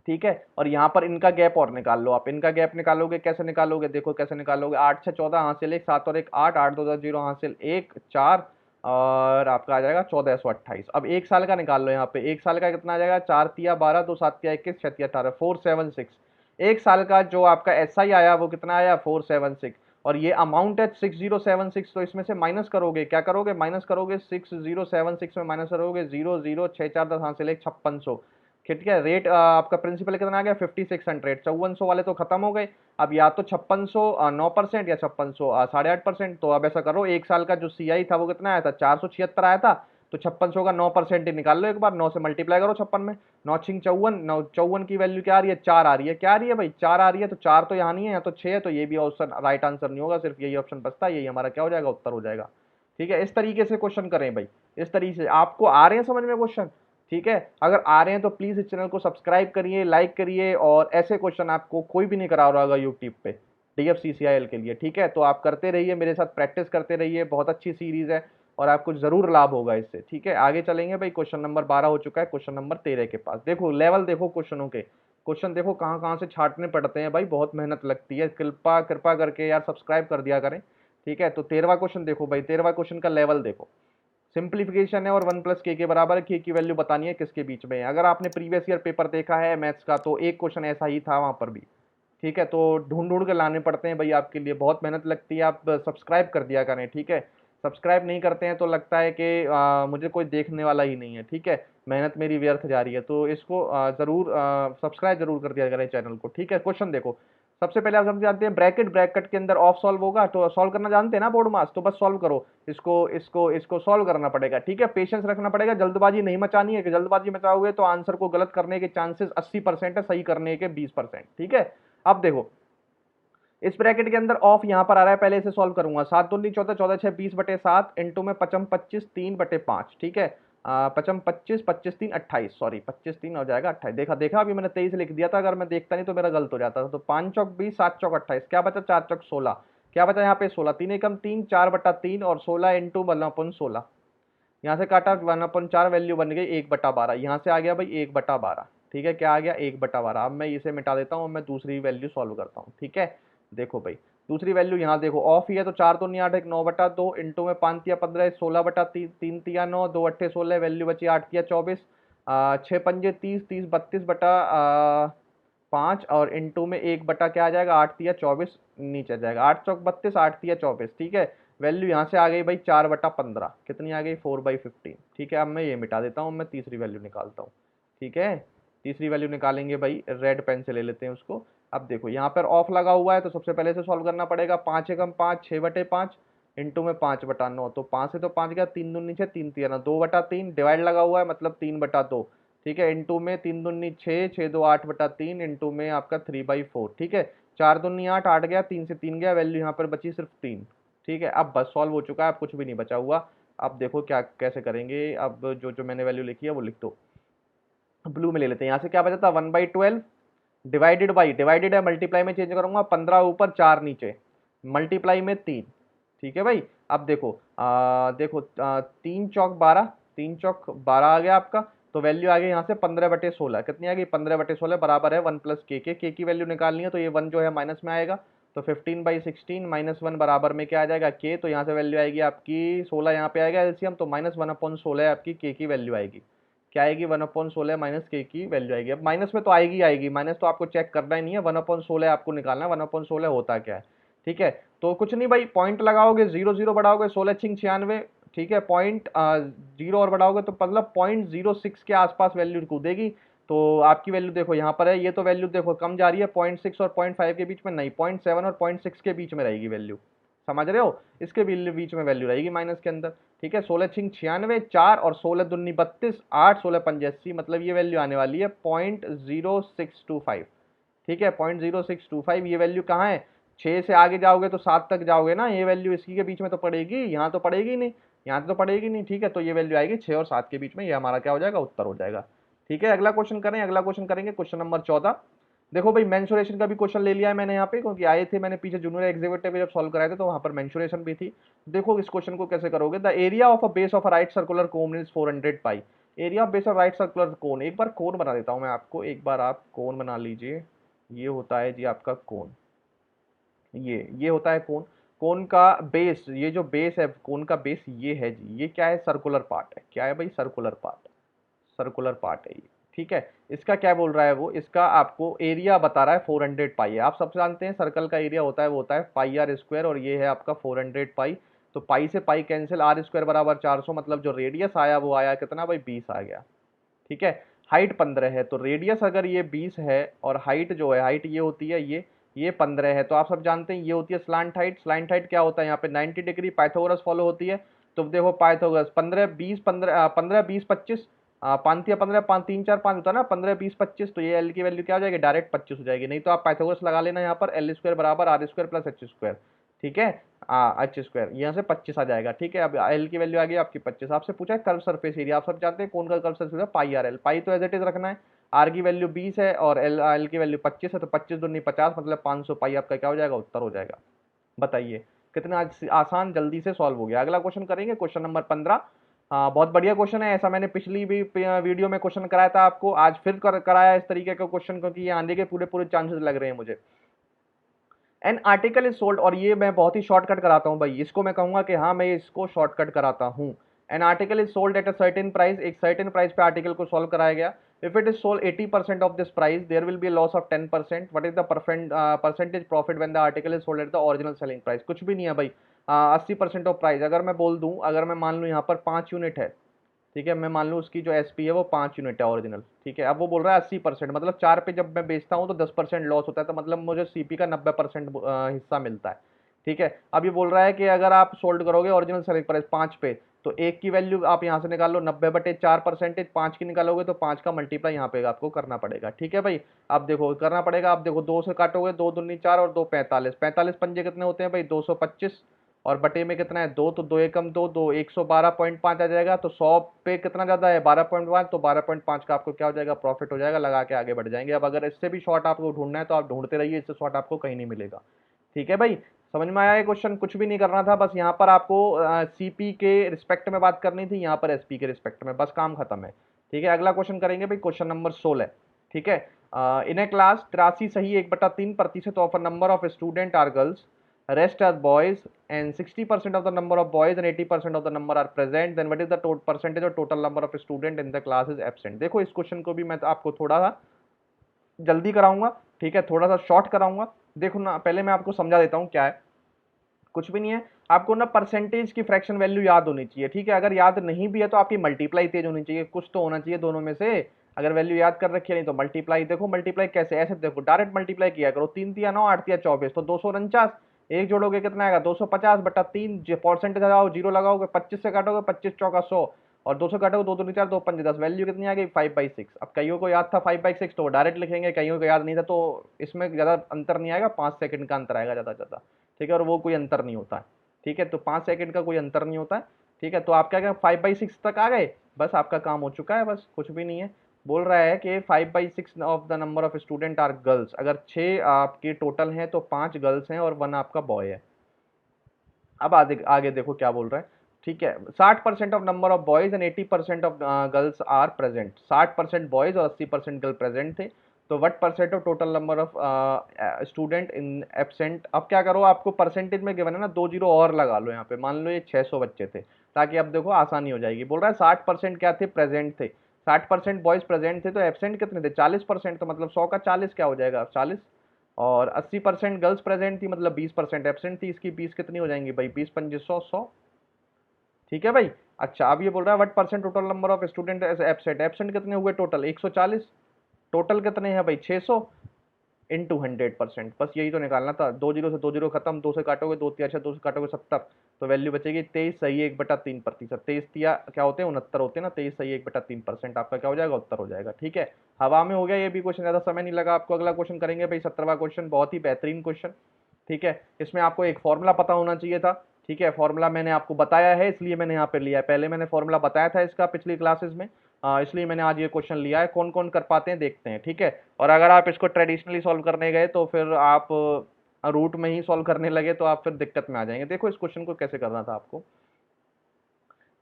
ठीक है, और यहाँ पर इनका गैप और निकाल लो आप। इनका गैप निकालोगे, कैसे निकालोगे, देखो कैसे निकालोगे। 8 6 14 हासिल 1, 7 और 1 8, 8 2 10 0 हासिल 1 4, और आपका आ जाएगा 14 सौ 28। अब एक साल का निकाल लो। यहाँ पे एक साल का कितना आ जाएगा, 4 तिया 12, 2 7 तिया 21, 6 तिया 18, 476। एक साल का जो आपका एसआई आया वो कितना आया, 476। और ये अमाउंट है 6076, तो इसमें से माइनस करोगे, क्या करोगे, माइनस करोगे, 6076 में माइनस करोगे 0 0 6 4 10 हासिल 1, 5600। ठीक है, रेट आपका प्रिंसिपल कितना आ गया, 5600। 5400 वाले तो खत्म हो गए। अब या तो 5600 9% या 5600 8.5%। तो अब ऐसा करो, एक साल का जो सीआई था वो कितना आया था, 476 आया था। तो 5600 का 9% ही निकाल लो एक बार, 9 से मल्टीप्लाई करो 56 में, 9 छिंग 54, 9 54 की वैल्यू क्या आ रही है, 4 आ रही है। क्या आ रही है भाई, 4 आ रही है। तो 4 तो यहाँ नहीं है, यहाँ तो 6 है, तो ये भी ऑप्शन राइट आंसर नहीं होगा, सिर्फ यही ऑप्शन बचता है, यही हमारा क्या हो जाएगा, उत्तर हो जाएगा। ठीक है, इस तरीके से क्वेश्चन करें भाई, इस तरीके से। आपको आ रहे हैं समझ में क्वेश्चन? ठीक है, अगर आ रहे हैं तो प्लीज इस चैनल को सब्सक्राइब करिए, लाइक करिए, और ऐसे क्वेश्चन आपको कोई भी नहीं करा रहा होगा यूट्यूब पे डीएफसीसीआईएल के लिए। ठीक है, तो आप करते रहिए, मेरे साथ प्रैक्टिस करते रहिए, बहुत अच्छी सीरीज है और आपको जरूर लाभ होगा इससे। ठीक है, आगे चलेंगे भाई। क्वेश्चन नंबर 12 हो चुका है, क्वेश्चन नंबर 13 के पास। देखो लेवल देखो क्वेश्चनों के, क्वेश्चन देखो कहाँ कहाँ से छांटने पड़ते हैं भाई, बहुत मेहनत लगती है। कृपा कृपा करके यार सब्सक्राइब कर दिया करें। ठीक है, तो 13वां क्वेश्चन देखो भाई, 13वां क्वेश्चन का लेवल देखो। सिंप्लीफिकेशन है और 1 + k के बराबर है, k की वैल्यू बतानी है किसके बीच में है। अगर आपने प्रीवियस ईयर पेपर देखा है मैथ्स का, तो एक क्वेश्चन ऐसा ही था वहां पर भी। ठीक है, तो ढूंढ ढूंढ के लाने पड़ते हैं भाई, आपके लिए बहुत मेहनत लगती है। आप सब्सक्राइब कर दिया करें। ठीक है, सब्सक्राइब नहीं करते हैं तो लगता है कि मुझे कोई देखने वाला ही नहीं है। ठीक है, मेहनत मेरी व्यर्थ जा रही है, तो इसको जरूर सब्सक्राइब जरूर कर दिया करें चैनल को। ठीक है, क्वेश्चन देखो। सबसे पहले आप सब जानते हैं ब्रैकेट, ब्रैकेट के अंदर ऑफ सॉल्व होगा, तो सॉल्व करना जानते हैं ना बोर्ड मास, तो बस सॉल्व करो। इसको सॉल्व करना पड़ेगा। ठीक है, पेशेंस रखना पड़ेगा, जल्दबाजी नहीं मचानी है, कि जल्दबाजी मचाओगे तो आंसर को गलत करने के चांसेस 80% है, सही करने के 20%। ठीक है, अब देखो इस ब्रैकेट के अंदर ऑफ यहाँ पर आ रहा है, पहले इसे सॉल्व करूंगा। 7 दूनी 14, 14 6 20/7, इंटू में 55 25 3/5। ठीक है, 55 25 25 3 28, सॉरी 25 3 हो जाएगा 28। देखा देखा, अभी मैंने 23 लिख दिया था, अगर मैं देखता नहीं तो मेरा गलत हो जाता था। तो 5 चौक 20, 7 चौक 28, क्या बचा, 4 चौक 16, क्या बचा यहाँ पे 16, 3 एकम 3, 4/3, और 16 इंटू 1/16। यहाँ से काटा 1/4, वैल्यू बन गई 1/12। यहाँ से आ गया भाई 1/12। ठीक है, क्या आ गया, 1/12। अब मैं इसे मिटा देता हूँ, मैं दूसरी वैल्यू सॉल्व करता हूँ। ठीक है, देखो भाई दूसरी वैल्यू यहाँ देखो, ऑफ ही है तो 4 दूनी 8 1 9/2, इंटू में 5 तिया 15 16/3, 3 तिया 9, 2 अट्ठे 16, वैल्यू बची 8 तिया 24, 6 पंजे 30, 30 32/5, और इंटू में 1 बटा क्या आ जाएगा, 8 तिया 24 नीचे आ जाएगा, 8 चौक 32, 8 तिया 24। ठीक है, वैल्यू यहाँ से आ गई भाई 4/15, कितनी आ गई, 4/15। ठीक है, अब मैं ये मिटा देता हूँ, मैं तीसरी वैल्यू निकालता हूँ। ठीक है, तीसरी वैल्यू निकालेंगे भाई, रेड पेन से ले लेते हैं उसको। अब देखो यहाँ पर ऑफ लगा हुआ है, तो सबसे पहले से सॉल्व करना पड़ेगा। 5 एकम 5, 6/5, इंटू में 5/9, तो 5 से तो 5 गया, 3 दूनी 6, 3 तिया 9, 2/3, डिवाइड लगा हुआ है मतलब 3/2। ठीक है, इंटू में 3 दूनी 6, 6 2 8/3, इंटू में आपका 3/4। ठीक है, 4 दूनी 8, 8 गया, 3 से 3 गया, वैल्यू यहाँ पर बची सिर्फ 3। ठीक है, अब बस सॉल्व हो चुका है, अब कुछ भी नहीं बचा हुआ। अब देखो क्या कैसे करेंगे, अब जो जो मैंने वैल्यू लिखी है वो लिख दो। ब्लू में ले लेते हैं, यहाँ से क्या बचा था 1/12 डिवाइडेड बाई, डिवाइडेड है मल्टीप्लाई में चेंज करूंगा, 15 ऊपर 4 नीचे, मल्टीप्लाई में 3। ठीक है भाई, अब देखो देखो 3 चौक 12, 3 चौक 12 आ गया आपका, तो वैल्यू आ गई यहाँ से 15/16, कितनी आ गई 15/16 बराबर है 1 प्लस के की वैल्यू निकालनी है, तो ये 1 जो है माइनस में आएगा, तो 15/16 -1 बराबर में क्या आ जाएगा के, तो यहाँ से वैल्यू आएगी आपकी 16, यहाँ पे आएगा एलसीएम, तो -1/16 आपकी के की वैल्यू आएगी। क्या आएगी 1/16 माइनस के की वैल्यू आएगी। अब माइनस में तो आएगी आएगी, माइनस तो आपको चेक करना ही नहीं है, 1/16 आपको निकालना है, 1/16 होता क्या है। ठीक है, तो कुछ नहीं भाई, पॉइंट लगाओगे, 0 0 बढ़ाओगे, 16 छिंग 96, ठीक है, पॉइंट 0 और बढ़ाओगे तो मतलब 0.06 के आसपास वैल्यू कूदेगी। तो आपकी वैल्यू देखो यहाँ पर है, ये तो वैल्यू देखो कम जा रही है, 0.6 और 0.5 के बीच में नहीं, 0.7 और 0.6 के बीच में रहेगी वैल्यू, समझ रहे हो, इसके बीच में वैल्यू रहेगी माइनस के अंदर। ठीक है, 16 छिंग 96, 4 और 16 दूनी 32, 8 16 85, मतलब ये वैल्यू आने वाली है 0.0625। ठीक है, 0.0625 ये वैल्यू कहाँ है, 6 से आगे जाओगे तो 7 तक जाओगे ना, ये वैल्यू इसी के बीच में तो पड़ेगी, यहाँ तो पड़ेगी नहीं, यहाँ तो पड़ेगी नहीं। ठीक है, तो ये वैल्यू आएगी 6 और 7 के बीच में, ये हमारा क्या हो जाएगा, उत्तर हो जाएगा। ठीक है, अगला क्वेश्चन करें, अगला क्वेश्चन करेंगे क्वेश्चन नंबर 14। देखो भाई, मेंसुरेशन का भी क्वेश्चन ले लिया है मैंने यहाँ पे, क्योंकि आए थे मैंने पीछे जूनियर एग्जीक्यूटिव जब सॉल्व कराए थे तो वहां पर मेंसुरेशन भी थी। देखो इस क्वेश्चन को कैसे करोगे, the area of a base of a right circular cone is 400 pi. Area of base of right circular cone, एक बार कोन बना देता हूँ मैं आपको, एक बार आप कोन बना लीजिए। ये होता है जी आपका कोन, ये होता है कोन। कोन का बेस, ये जो बेस है कोन का बेस ये है जी, ये क्या है, सर्कुलर पार्ट है। क्या है भाई, सर्कुलर पार्ट, सर्कुलर पार्ट है ये। ठीक है, इसका क्या बोल रहा है वो, इसका आपको एरिया बता रहा है 400 पाई है। आप सब जानते हैं सर्कल का एरिया होता है वो होता है पाई आर स्क्वायर, और ये है आपका 400 पाई। तो पाई से पाई कैंसिल, आर स्क्वायर बराबर 400, मतलब जो रेडियस आया वो आया कितना भाई, 20 आ गया। ठीक है, हाइट 15 है, तो रेडियस अगर ये 20 है और हाइट जो है, हाइट ये होती है ये 15 है, तो आप सब जानते हैं ये होती है स्लांट हाइट। स्लांट हाइट क्या होता है, यहाँ पे 90 डिग्री पाइथागोरस फॉलो होती है। तो देखो पाइथागोरस 15 20 15 15 20 25, 5 या 15, 5 3 4 5 होता है ना, 15 20 25, तो ये एल की वैल्यू क्या हो जाएगी, डायरेक्ट 25 हो जाएगी। नहीं तो आप पाइथागोरस लगा लेना यहाँ पर, एल स्क्वायर बराबर R square plus H square. ठीक है, एच स्क्वायर यहाँ से 25 आ जाएगा। ठीक है, अब एल की वैल्यू आ गई आपकी 25। आपसे पूछा है कर्व सरफेस एरिया, आप सब जानते हैं कौन का कर्व सरफेस है, पाई आर एल। पाई तो एज इट इज रखना है, आर की वैल्यू 20 है और एल की वैल्यू 25 है, तो 25 दूनी 50, मतलब 500 पाई आपका क्या हो जाएगा, उत्तर हो जाएगा। बताइए कितना आसान, जल्दी से सॉल्व हो गया। अगला क्वेश्चन करेंगे क्वेश्चन नंबर 15। हाँ, बहुत बढ़िया क्वेश्चन है, ऐसा मैंने पिछली भी वीडियो में क्वेश्चन कराया था आपको, आज फिर कराया इस तरीके का क्वेश्चन, क्योंकि ये आने के पूरे पूरे चांसेस लग रहे हैं मुझे। एन आर्टिकल इज सोल्ड, और ये मैं बहुत ही शॉर्टकट कराता हूँ भाई, इसको मैं कहूंगा कि हाँ मैं इसको शॉर्टकट कराता हूँ। An article is sold at a certain price, एक सर्टेन प्राइस पे आर्टिकल को सोल्व कराया गया। If it is sold 80% of this price, there will be loss of 10%। What is the percentage profit when the article is sold at the original selling price. कुछ भी नहीं है भाई, 80% of price अगर मैं बोल दूं, अगर मैं मान लूं यहाँ पर 5 यूनिट है, ठीक है, मैं मान लूँ उसकी जो एसपी है वो 5 यूनिट है ओरिजिनल। ठीक है, अब वो बोल रहा है 80%, मतलब 4 पे जब मैं बेचता हूँ तो 10% लॉस होता है, तो मतलब मुझे सीपी का 90% हिस्सा मिलता है। ठीक है, अब ये बोल रहा है कि अगर आप सोल्ड करोगे ओरिजिनल सेलिंग प्राइस 5 पे, तो एक की वैल्यू आप यहाँ से निकाल लो, 90/4%, 5 की निकालोगे तो 5 का मल्टीप्लाई यहाँ पे आपको करना पड़ेगा। ठीक है भाई, अब देखो करना पड़ेगा, आप देखो 2 से काटोगे, 2 दूनी 4 और 2 45, 45 पंजे कितने होते हैं भाई 225, और बटे में कितना है 2, तो 2 एकम 2, 2 112.5 आ जाएगा, तो 100 पे कितना ज़्यादा है 12.5, तो 12.5 का आपको क्या हो जाएगा, प्रॉफिट हो जाएगा, लगा के आगे बढ़ जाएंगे। अब अगर इससे भी शॉर्ट आपको ढूंढना है तो आप ढूंढते रहिए, इससे शॉर्ट आपको कहीं नहीं मिलेगा। ठीक है भाई, समझ में आया ये क्वेश्चन, कुछ भी नहीं करना था, बस यहाँ पर आपको सीपी के रिस्पेक्ट में बात करनी थी, यहाँ पर एसपी के रिस्पेक्ट में, बस काम खत्म है। ठीक है, अगला क्वेश्चन करेंगे भाई क्वेश्चन नंबर 16। ठीक है, इन ए क्लास 83 सही 1/3% of a number of student are girls, rest are boys, and 60% of the number of boys and 80% of the number are present, then what is the percentage of total number of student in the class is absent। देखो इस question को भी मैं तो आपको थोड़ा सा जल्दी कराऊंगा, ठीक है, थोड़ा सा शॉर्ट कराऊंगा। देखो ना, पहले मैं आपको समझा देता हूँ क्या है, कुछ भी नहीं है, आपको ना परसेंटेज की फ्रैक्शन वैल्यू याद होनी चाहिए। ठीक है, अगर याद नहीं भी है तो आपकी मल्टीप्लाई तेज होनी चाहिए, कुछ तो होना चाहिए दोनों में से। अगर वैल्यू याद कर रखी है, नहीं तो मल्टीप्लाई, देखो मल्टीप्लाई कैसे, ऐसे देखो डायरेक्ट मल्टीप्लाई किया करो, 3 तिया 9, 8 तिया 24, तो 249, एक जोड़ोगे कितना आएगा 250/3, परसेंटेज लगाओ, जीरो लगाओगे, 25 से काटोगे, 25 चौका 100, और 2 से काटोगे 2 दूनी 4, 2 पंजे 10, वैल्यू कितनी आ गई 5/6। अब कईयों को याद था 5/6 तो वो डायरेक्ट लिखेंगे, कईयों को याद नहीं था, तो इसमें ज़्यादा अंतर नहीं आएगा, 5 सेकंड का अंतर आएगा ज़्यादा से ज़्यादा, ठीक है, और वो कोई अंतर नहीं होता है, ठीक है, तो 5 सेकंड का कोई अंतर नहीं होता है, ठीक है। तो आप क्या क्या 5/6 तक आ गए, बस आपका काम हो चुका है, बस कुछ भी नहीं है। बोल रहा है कि 5/6 of the number of student are girls, अगर 6 आपके टोटल हैं तो 5 गर्ल्स हैं और 1 आपका बॉय है। अब आगे आगे देखो क्या बोल रहा है, ठीक है। 60% of number of boys and 80% of girls are present, 60% boys और 80% गर्ल प्रेजेंट थे, तो what percent of total number of student in absent. अब क्या करो, आपको परसेंटेज में गिवन है ना, 2 जीरो और लगा लो यहाँ पे, मान लो ये 600 बच्चे थे, ताकि अब देखो आसानी हो जाएगी। बोल रहा है 60% क्या थे, प्रेजेंट थे, 60% बॉयज प्रेजेंट थे, तो एब्सेंट कितने थे 40%, तो मतलब 100 का 40 क्या हो जाएगा 40, और 80% गर्ल्स प्रेजेंट थी, मतलब 20% एब्सेंट थी, इसकी 20 कितनी हो जाएंगी भाई, 20 पंजे 100, 100, ठीक है भाई। अच्छा अब ये बोल रहा है what percent total number of student absent, absent कितने हुए टोटल 140, टोटल कितने हैं भाई 600 इंटू 100%, बस यही तो निकालना था। 2 जीरो से 2 जीरो खत्म, 2 से काटोगे 2 तिया 6, 2 से काटोगे 70, तो वैल्यू बचेगी 23 सही 1/3%, 23 तिया क्या होते हैं 69 होते हैं ना, 23 सही 1/3% आपका क्या हो जाएगा, उत्तर हो जाएगा, ठीक है। हवा में हो गया ये भी क्वेश्चन, ज़्यादा समय नहीं लगा आपको। अगला क्वेश्चन करेंगे भाई 17वां क्वेश्चन, बहुत ही बेहतरीन क्वेश्चन, ठीक है। इसमें आपको एक फॉर्मूला पता होना चाहिए था, ठीक है, फॉर्मूला मैंने आपको बताया है इसलिए मैंने यहाँ पे लिया है, पहले मैंने फॉर्मूला बताया था इसका पिछली क्लासेस में, इसलिए मैंने आज ये क्वेश्चन लिया है। कौन कौन कर पाते हैं देखते हैं, ठीक है। और अगर आप इसको ट्रेडिशनली सॉल्व करने गए तो फिर आप रूट में ही सॉल्व करने लगे तो आप फिर दिक्कत में आ जाएंगे। देखो इस क्वेश्चन को कैसे करना था आपको,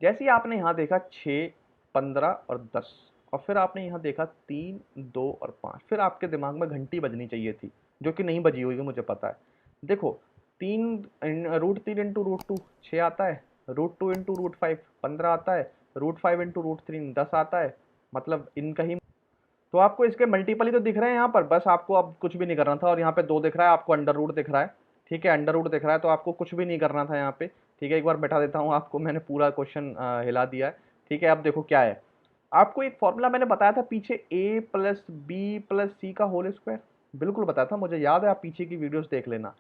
जैसे ही आपने यहाँ देखा 6, 15 और 10, और फिर आपने यहाँ देखा 3, 2 और 5, फिर आपके दिमाग में घंटी बजनी चाहिए थी, जो कि नहीं बजी हुई है मुझे पता है। देखो 3 इंटू रूट टू 6 आता है, √2 इंटू √5 15 आता है, √5 इंटू √3 10 आता है, मतलब इनका ही, तो आपको इसके मल्टीपल ही तो दिख रहे हैं यहाँ पर, बस आपको अब कुछ भी नहीं करना था। और यहाँ पे 2 दिख रहा है, आपको अंडर रूट दिख रहा है, ठीक है, अंडर रूट दिख रहा है, तो आपको कुछ भी नहीं करना था यहाँ पे, ठीक है। एक बार बैठा देता हूँ आपको, मैंने पूरा क्वेश्चन हिला दिया है, ठीक है। अब देखो क्या है, आपको एक फॉर्मूला मैंने बताया था पीछे, a+b+c का होल स्क्वायर, बिल्कुल बताया था, मुझे याद है, आप पीछे की वीडियोस देख लेना।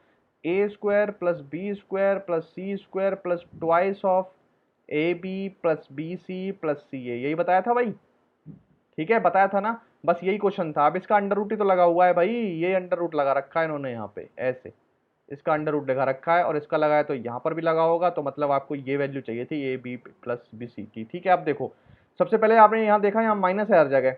a² + b² + c² plus twice of ab+bc+ca, यही बताया था भाई, ठीक है, बताया था ना, बस यही क्वेश्चन था। अब इसका अंडर रूट ही तो लगा हुआ है भाई, ये अंडर रूट लगा रखा है इन्होंने यहाँ पे ऐसे, इसका अंडर रूट लगा रखा है और इसका लगा है, तो यहाँ पर भी लगा होगा, तो मतलब आपको ये वैल्यू चाहिए थी ab+bc की, ठीक है। अब देखो सबसे पहले आपने यहाँ देखा, यहाँ माइनस है हर जगह,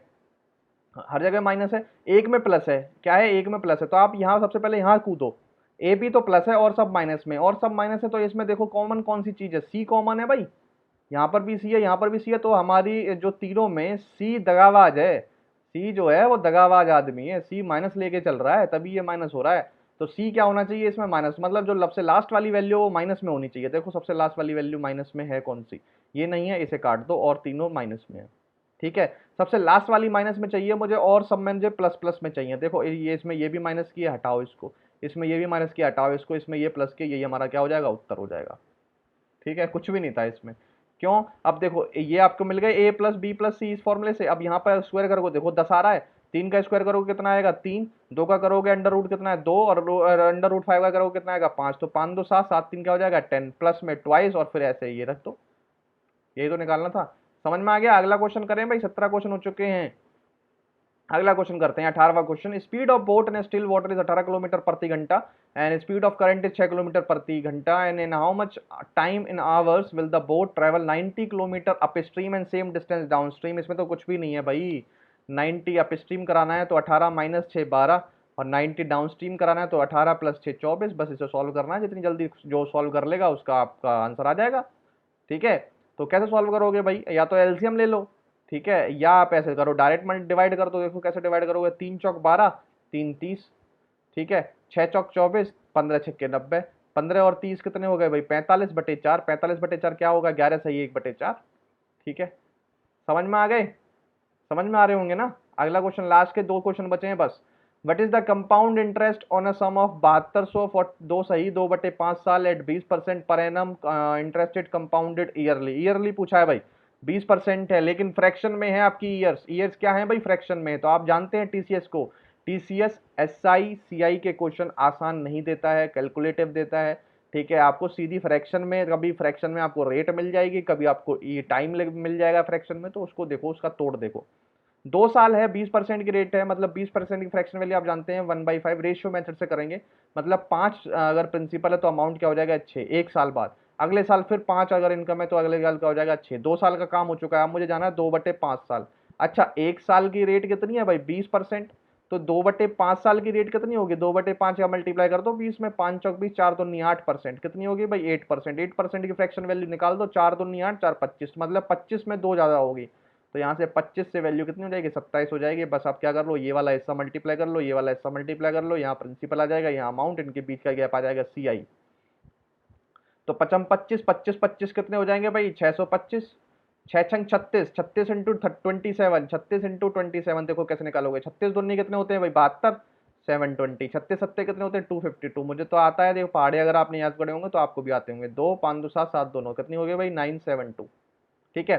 हर जगह माइनस है, एक में प्लस है, क्या है एक में प्लस है, तो आप यहाँ सबसे पहले यहाँ कूदो, ए बी तो प्लस है और सब माइनस में, और सब माइनस है, तो इसमें देखो कॉमन कौन सी चीज है, सी कॉमन है भाई, यहाँ पर भी सी है, यहाँ पर भी सी है, तो हमारी जो तीनों में सी दगाबाज है, सी जो है वो दगाबाज आदमी है, सी माइनस लेके चल रहा है, तभी ये माइनस हो रहा है। तो सी क्या होना चाहिए इसमें माइनस, मतलब जो सबसे लास्ट वाली वैल्यू वो माइनस में होनी चाहिए। देखो सबसे लास्ट वाली वैल्यू माइनस में है कौन सी, ये नहीं है, इसे काट दो, और तीनों माइनस में है, ठीक है। सबसे लास्ट वाली माइनस में चाहिए मुझे, और सब में मुझे प्लस प्लस में चाहिए। देखो ये इसमें ये भी माइनस किया, हटाओ इसको, इसमें ये भी माइनस किया, हटाओ इसको, इसमें ये प्लस किया, यही हमारा क्या हो जाएगा, उत्तर हो जाएगा, ठीक है। कुछ भी नहीं था इसमें, क्यों, अब देखो ये आपको मिल गए a+b+c इस फॉर्मूले से। अब यहाँ पर स्क्वायर करोगे, देखो 10 आ रहा है, 3 का स्क्वायर करोगे कितना आएगा 3, 2 का करोगे अंडर रूट कितना है 2, और अंडर रूट 5 का करोगे कितना आएगा 5, तो 5 2 7, 7 3 क्या हो जाएगा 10, प्लस में ट्वाइस, और फिर ऐसे ये रख दो, यही तो निकालना था। समझ में आ गया। अगला क्वेश्चन करें भाई, 17 क्वेश्चन हो चुके हैं, अगला क्वेश्चन करते हैं 18वां question. Speed of boat in still water is 18 kilometre प्रति घंटा and speed of current is 6 kilometre प्रति घंटा, and in how much time in hours will the boat travel 90 kilometre upstream and same distance downstream. इसमें तो कुछ भी नहीं है भाई, 90 अप स्ट्रीम कराना है तो 18 माइनस 6 12, और 90 डाउन स्ट्रीम कराना है तो 18 + 6 24, बस इसे सॉल्व करना है, जितनी जल्दी जो सॉल्व कर लेगा उसका आपका आंसर आ जाएगा, ठीक है। तो कैसे सॉल्व करोगे भाई, या तो एलसीएम ले लो, ठीक है, या आप ऐसे करो डायरेक्ट मल्टी डिवाइड कर दो। देखो कैसे डिवाइड करोगे, 3 चौक 12, 3 30, ठीक है, 6 चौक 24, 15 छक्के 90, 15 और 30 कितने हो गए भाई 45/4, 45/4 क्या होगा 11 सही 1/4, ठीक है। समझ में आ गए, समझ में आ रहे होंगे ना। अगला क्वेश्चन, लास्ट के 2 क्वेश्चन बचे हैं बस। What is the compound interest on a sum of 7200 for 2 सही 2/5 साल at 20% per annum interested compounded yearly, yearly पूछा है भाई, 20% है, लेकिन फ्रैक्शन में है आपकी ईयर्स, ईयर्स क्या है भाई फ्रैक्शन में, तो आप जानते हैं टीसीएस को, टीसीएस एसआई सीआई के क्वेश्चन आसान नहीं देता है, कैलकुलेटिव देता है, ठीक है, आपको सीधी फ्रैक्शन में, कभी फ्रैक्शन में आपको रेट मिल जाएगी, कभी आपको ये टाइम मिल जाएगा फ्रैक्शन में, तो उसको देखो, उसका तोड़ देखो। 2 साल है, 20% की रेट है, मतलब 20% की फ्रैक्शन वैल्यू आप जानते हैं 1/5 रेशियो मेथड से करेंगे। मतलब 5 अगर प्रिंसिपल है तो अमाउंट क्या हो जाएगा 6, 1 साल बाद। अगले साल फिर 5 अगर इनकम है तो अगले साल क्या हो जाएगा 6। 2 साल का काम हो चुका है, अब मुझे जाना है 2/5 साल। अच्छा, 1 साल की रेट कितनी है भाई 20%, तो 2/5 साल की रेट कितनी होगी, 2/5 का मल्टीप्लाई कर दो 20 में, 5 चौक 20, 4 दूनी 8%, कितनी होगी भाई 8%। 8% की फ्रैक्शन वैल्यू निकाल दो, 4 दूनी 8, 4 25, मतलब 25 में 2 ज़्यादा होगी, तो यहाँ से 25 से वैल्यू कितनी हो जाएगी 27 हो जाएगी। बस आप क्या कर लो, ये वाला हिस्सा मल्टीप्लाई कर लो, ये वाला हिस्सा मल्टीप्लाई कर लो, यहाँ प्रिंसिपल आ जाएगा, यहाँ अमाउंट, इनके बीच का गैप आ जाएगा CI। तो 55 25 25 25 कितने हो जाएंगे भाई 625, 6 छंग 36, 36 इंटू 27, 36 इंटू 27, देखो कैसे निकालोगे, 36 दूनी कितने होते हैं भाई 72, 720, 36 सत्ते कितने होते हैं 252, मुझे तो आता है, देखो पहाड़े अगर आपने याद करे होंगे तो आपको भी आते होंगे। 2 5 2 7 7 दोनों कितनी हो गई भाई 972। ठीक है,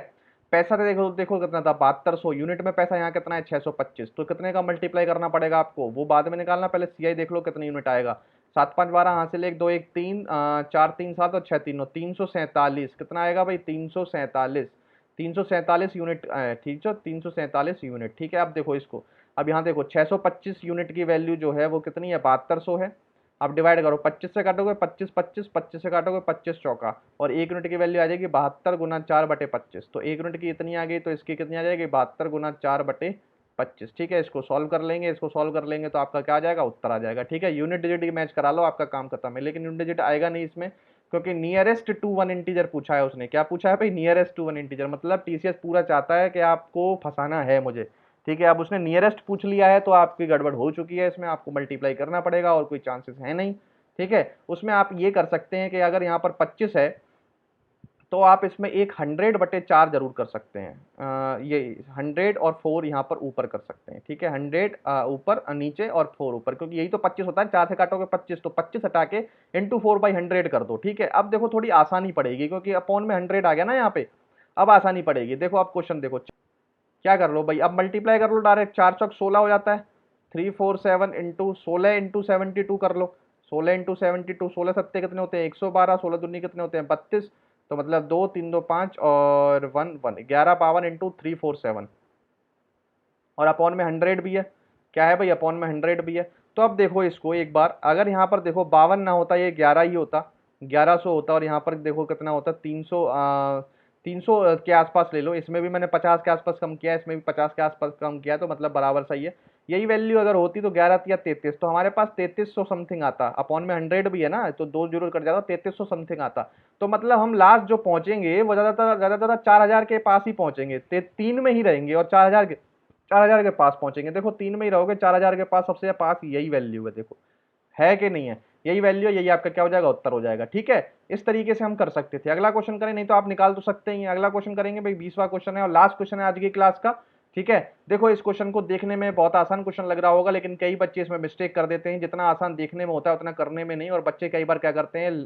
पैसा तो देखो देखो कितना था 7200, यूनिट में पैसा यहाँ कितना है 625, तो कितने का मल्टीप्लाई करना पड़ेगा आपको, वो बाद में निकालना, पहले CI देख लो कितने यूनिट आएगा। 7 5 12 हासिल 1 2 1 3 4 3 7 और 6 3 347, कितना आएगा भाई 347, 347 यूनिट, ठीक है 347 यूनिट। ठीक है, अब देखो इसको, अब यहाँ देखो 625 यूनिट की वैल्यू जो है वो कितनी है 7200 है। आप डिवाइड करो, 25 से काटोगे 25 25, 25 से काटोगे 25 चौका, और 1 यूनिट की वैल्यू आ जाएगी 72 गुना 4/25, तो 1 यूनिट की इतनी आ गई, तो इसकी कितनी आ जाएगी 72 गुना 4/25। ठीक है, इसको सॉल्व कर लेंगे, इसको सॉल्व कर लेंगे तो आपका क्या आ जाएगा, उत्तर आ जाएगा। ठीक है, यूनिट डिजिट की मैच करा लो, आपका काम खत्म है। लेकिन यूनिट डिजिट आएगा नहीं इसमें, क्योंकि नियरेस्ट टू वन इंटीजर पूछा है उसने। क्या पूछा है भाई, नियरेस्ट टू वन इंटीजर, मतलब TCS पूरा चाहता है कि आपको फंसाना है मुझे। ठीक है, अब उसने नियरेस्ट पूछ लिया है तो आपकी गड़बड़ हो चुकी है, इसमें आपको मल्टीप्लाई करना पड़ेगा और कोई चांसेस है नहीं। ठीक है, उसमें आप ये कर सकते हैं कि अगर यहाँ पर 25 है तो आप इसमें एक 100/4 जरूर कर सकते हैं, ये 100 और 4 यहाँ पर ऊपर कर सकते हैं। ठीक है, 100 ऊपर, नीचे और 4 ऊपर, क्योंकि यही तो 25 होता है, 4 से काटोगे 25, तो 25 हटा के इंटू 4/100 कर दो। ठीक है, अब देखो थोड़ी आसानी पड़ेगी, क्योंकि अपॉन में 100 आ गया ना यहाँ पे, अब आसानी पड़ेगी। देखो आप क्वेश्चन देखो, क्या कर लो भाई, अब मल्टीप्लाई कर लो डायरेक्ट, 4 चौक 16 हो जाता है, 347 इंटू 16 इंटू 72 कर लो, 16 इंटू 72, 16 सत्ते कितने होते हैं 112, 16 दूनी कितने होते हैं 32, तो मतलब 2 3 2 5 और 1 1, 11 52 इंटू 347, और अपॉन में 100 भी है। क्या है भाई, अपॉन में 100 भी है। तो अब देखो इसको एक बार, अगर यहाँ पर देखो 52 ना होता, ये 11 ही होता, 1100 होता, और यहाँ पर देखो कितना होता 300, 300 के आसपास ले लो, इसमें भी मैंने 50 के आसपास कम किया, इसमें भी 50 के आसपास कम किया, तो मतलब बराबर सही है। यही वैल्यू अगर होती तो 11 या 33, तो हमारे पास 3300 समथिंग आता, अपॉन में 100 भी है ना, तो 2 जीरो कट जाता, 3300 समथिंग आता। तो मतलब हम लास्ट जो पहुंचेंगे वो ज्यादा 4000 के पास ही पहुंचेंगे, 3 में ही रहेंगे और 4000 के पास पहुंचेंगे। देखो 3 में ही रहोगे, 4000 के पास सबसे पास यही वैल्यू है, देखो है कि नहीं है, यही वैल्यू है, यही आपका क्या हो जाएगा उत्तर हो जाएगा। ठीक है, इस तरीके से हम कर सकते थे। अगला क्वेश्चन करें, नहीं तो आप निकाल तो सकते ही हैं। अगला क्वेश्चन करेंगे भाई, 20वां क्वेश्चन है और लास्ट क्वेश्चन है आज की क्लास का। ठीक है, देखो इस क्वेश्चन को देखने में बहुत आसान क्वेश्चन लग रहा होगा, लेकिन कई बच्चे इसमें मिस्टेक कर देते हैं, जितना आसान देखने में होता है उतना करने में नहीं, और बच्चे कई बार क्या करते हैं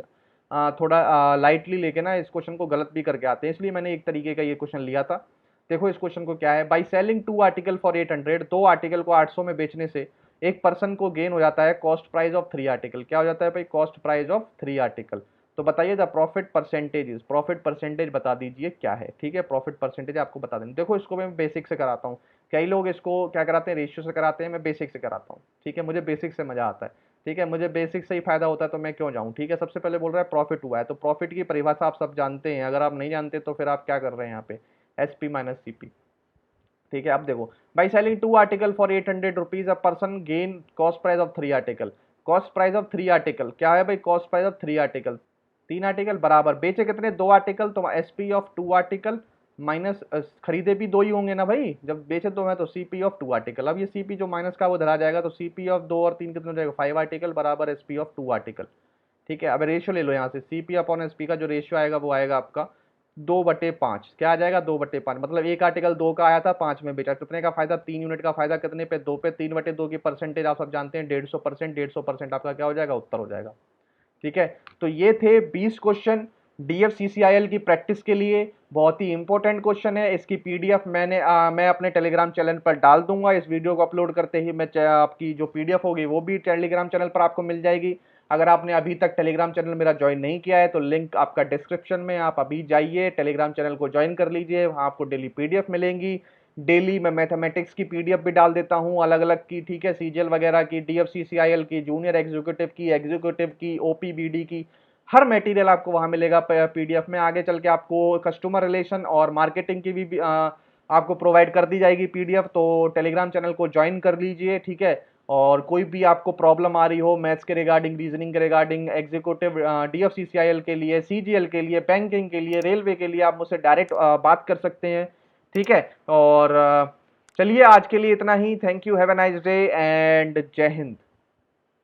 थोड़ा लाइटली लेके ना इस क्वेश्चन को गलत भी करके आते हैं, इसलिए मैंने एक तरीके का ये क्वेश्चन लिया था। देखो इस क्वेश्चन को क्या है, by selling 2 article for 800, 2 article को 800 में बेचने से एक पर्सन को गेन हो जाता है कॉस्ट प्राइस ऑफ 3 आर्टिकल। क्या हो जाता है भाई, कॉस्ट प्राइस ऑफ 3 आर्टिकल। तो बताइए the profit percentage, profit percentage बता दीजिए क्या है। ठीक है, प्रॉफिट परसेंटेज आपको बता देंगे। देखो इसको मैं बेसिक से कराता हूँ, कई लोग इसको क्या कराते हैं रेशियो से कराते हैं, मैं बेसिक से कराता हूँ। ठीक है, मुझे बेसिक से मजा आता है। ठीक है, मुझे बेसिक से ही फायदा होता है, तो मैं क्यों जाऊँ। ठीक है, सबसे पहले बोल रहा है प्रॉफिट हुआ है, तो प्रॉफिट की परिभाषा आप सब जानते हैं, अगर आप नहीं जानते तो फिर आप क्या कर रहे हैं यहाँ पे, SP माइनस CP। ठीक है, अब देखो, by selling 2 article for 800 rupees a person gain cost price of 3 article. Cost price of 3 article क्या है भाई, cost price of 3 article, 3 article बराबर बेचे कितने 2 आर्टिकल, तो SP ऑफ 2 आर्टिकल माइनस खरीदे भी 2 ही होंगे ना भाई, जब बेचे 2 है तो CP ऑफ 2 आर्टिकल। अब ये CP जो माइनस का वो धरा जाएगा, तो CP ऑफ 2 और 3 कितने हो जाएगा 5 आर्टिकल बराबर SP ऑफ 2 आर्टिकल। ठीक है, अब रेशियो ले लो यहाँ से, CP अपॉन SP का जो रेशियो आएगा वो आएगा आपका 2/5। क्या आ जाएगा 2/5, मतलब एक आर्टिकल 2 का आया था 5 में बेचा, कितने का फायदा 3 यूनिट का फायदा, कितने पे 2 पे, 3/2 की परसेंटेज आप सब जानते हैं 150%, 150% आपका क्या हो जाएगा उत्तर हो जाएगा। ठीक है, तो ये थे 20 क्वेश्चन DFCCIL की प्रैक्टिस के लिए, बहुत ही इंपॉर्टेंट क्वेश्चन है। इसकी PDF मैं अपने टेलीग्राम चैनल पर डाल दूंगा, इस वीडियो को अपलोड करते ही मैं आपकी जो PDF होगी वो भी टेलीग्राम चैनल पर आपको मिल जाएगी। अगर आपने अभी तक टेलीग्राम चैनल मेरा ज्वाइन नहीं किया है तो लिंक आपका डिस्क्रिप्शन में, आप अभी जाइए टेलीग्राम चैनल को ज्वाइन कर लीजिए। वहाँ आपको डेली पीडीएफ मिलेंगी। डेली मैं मैथमेटिक्स की पीडीएफ भी डाल देता हूँ अलग अलग की, ठीक है, सीजीएल वगैरह की, डीएफसीसीआईएल की, जूनियर एग्जीक्यूटिव की, ओपीबीडी की, हर मटेरियल आपको वहाँ मिलेगा पीडीएफ में। आगे चल के आपको कस्टमर रिलेशन और मार्केटिंग की भी आपको प्रोवाइड कर दी जाएगी पीडीएफ। तो टेलीग्राम चैनल को ज्वाइन कर लीजिए, ठीक है। और कोई भी आपको प्रॉब्लम आ रही हो मैथ्स के रिगार्डिंग, रीजनिंग के रिगार्डिंग, एग्जीक्यूटिव डीएफसीसीआईएल के लिए, सीजीएल के लिए, बैंकिंग के लिए, रेलवे के लिए, आप मुझसे डायरेक्ट बात कर सकते हैं, ठीक है। और चलिए आज के लिए इतना ही। Thank you, have a nice day and जय हिंद।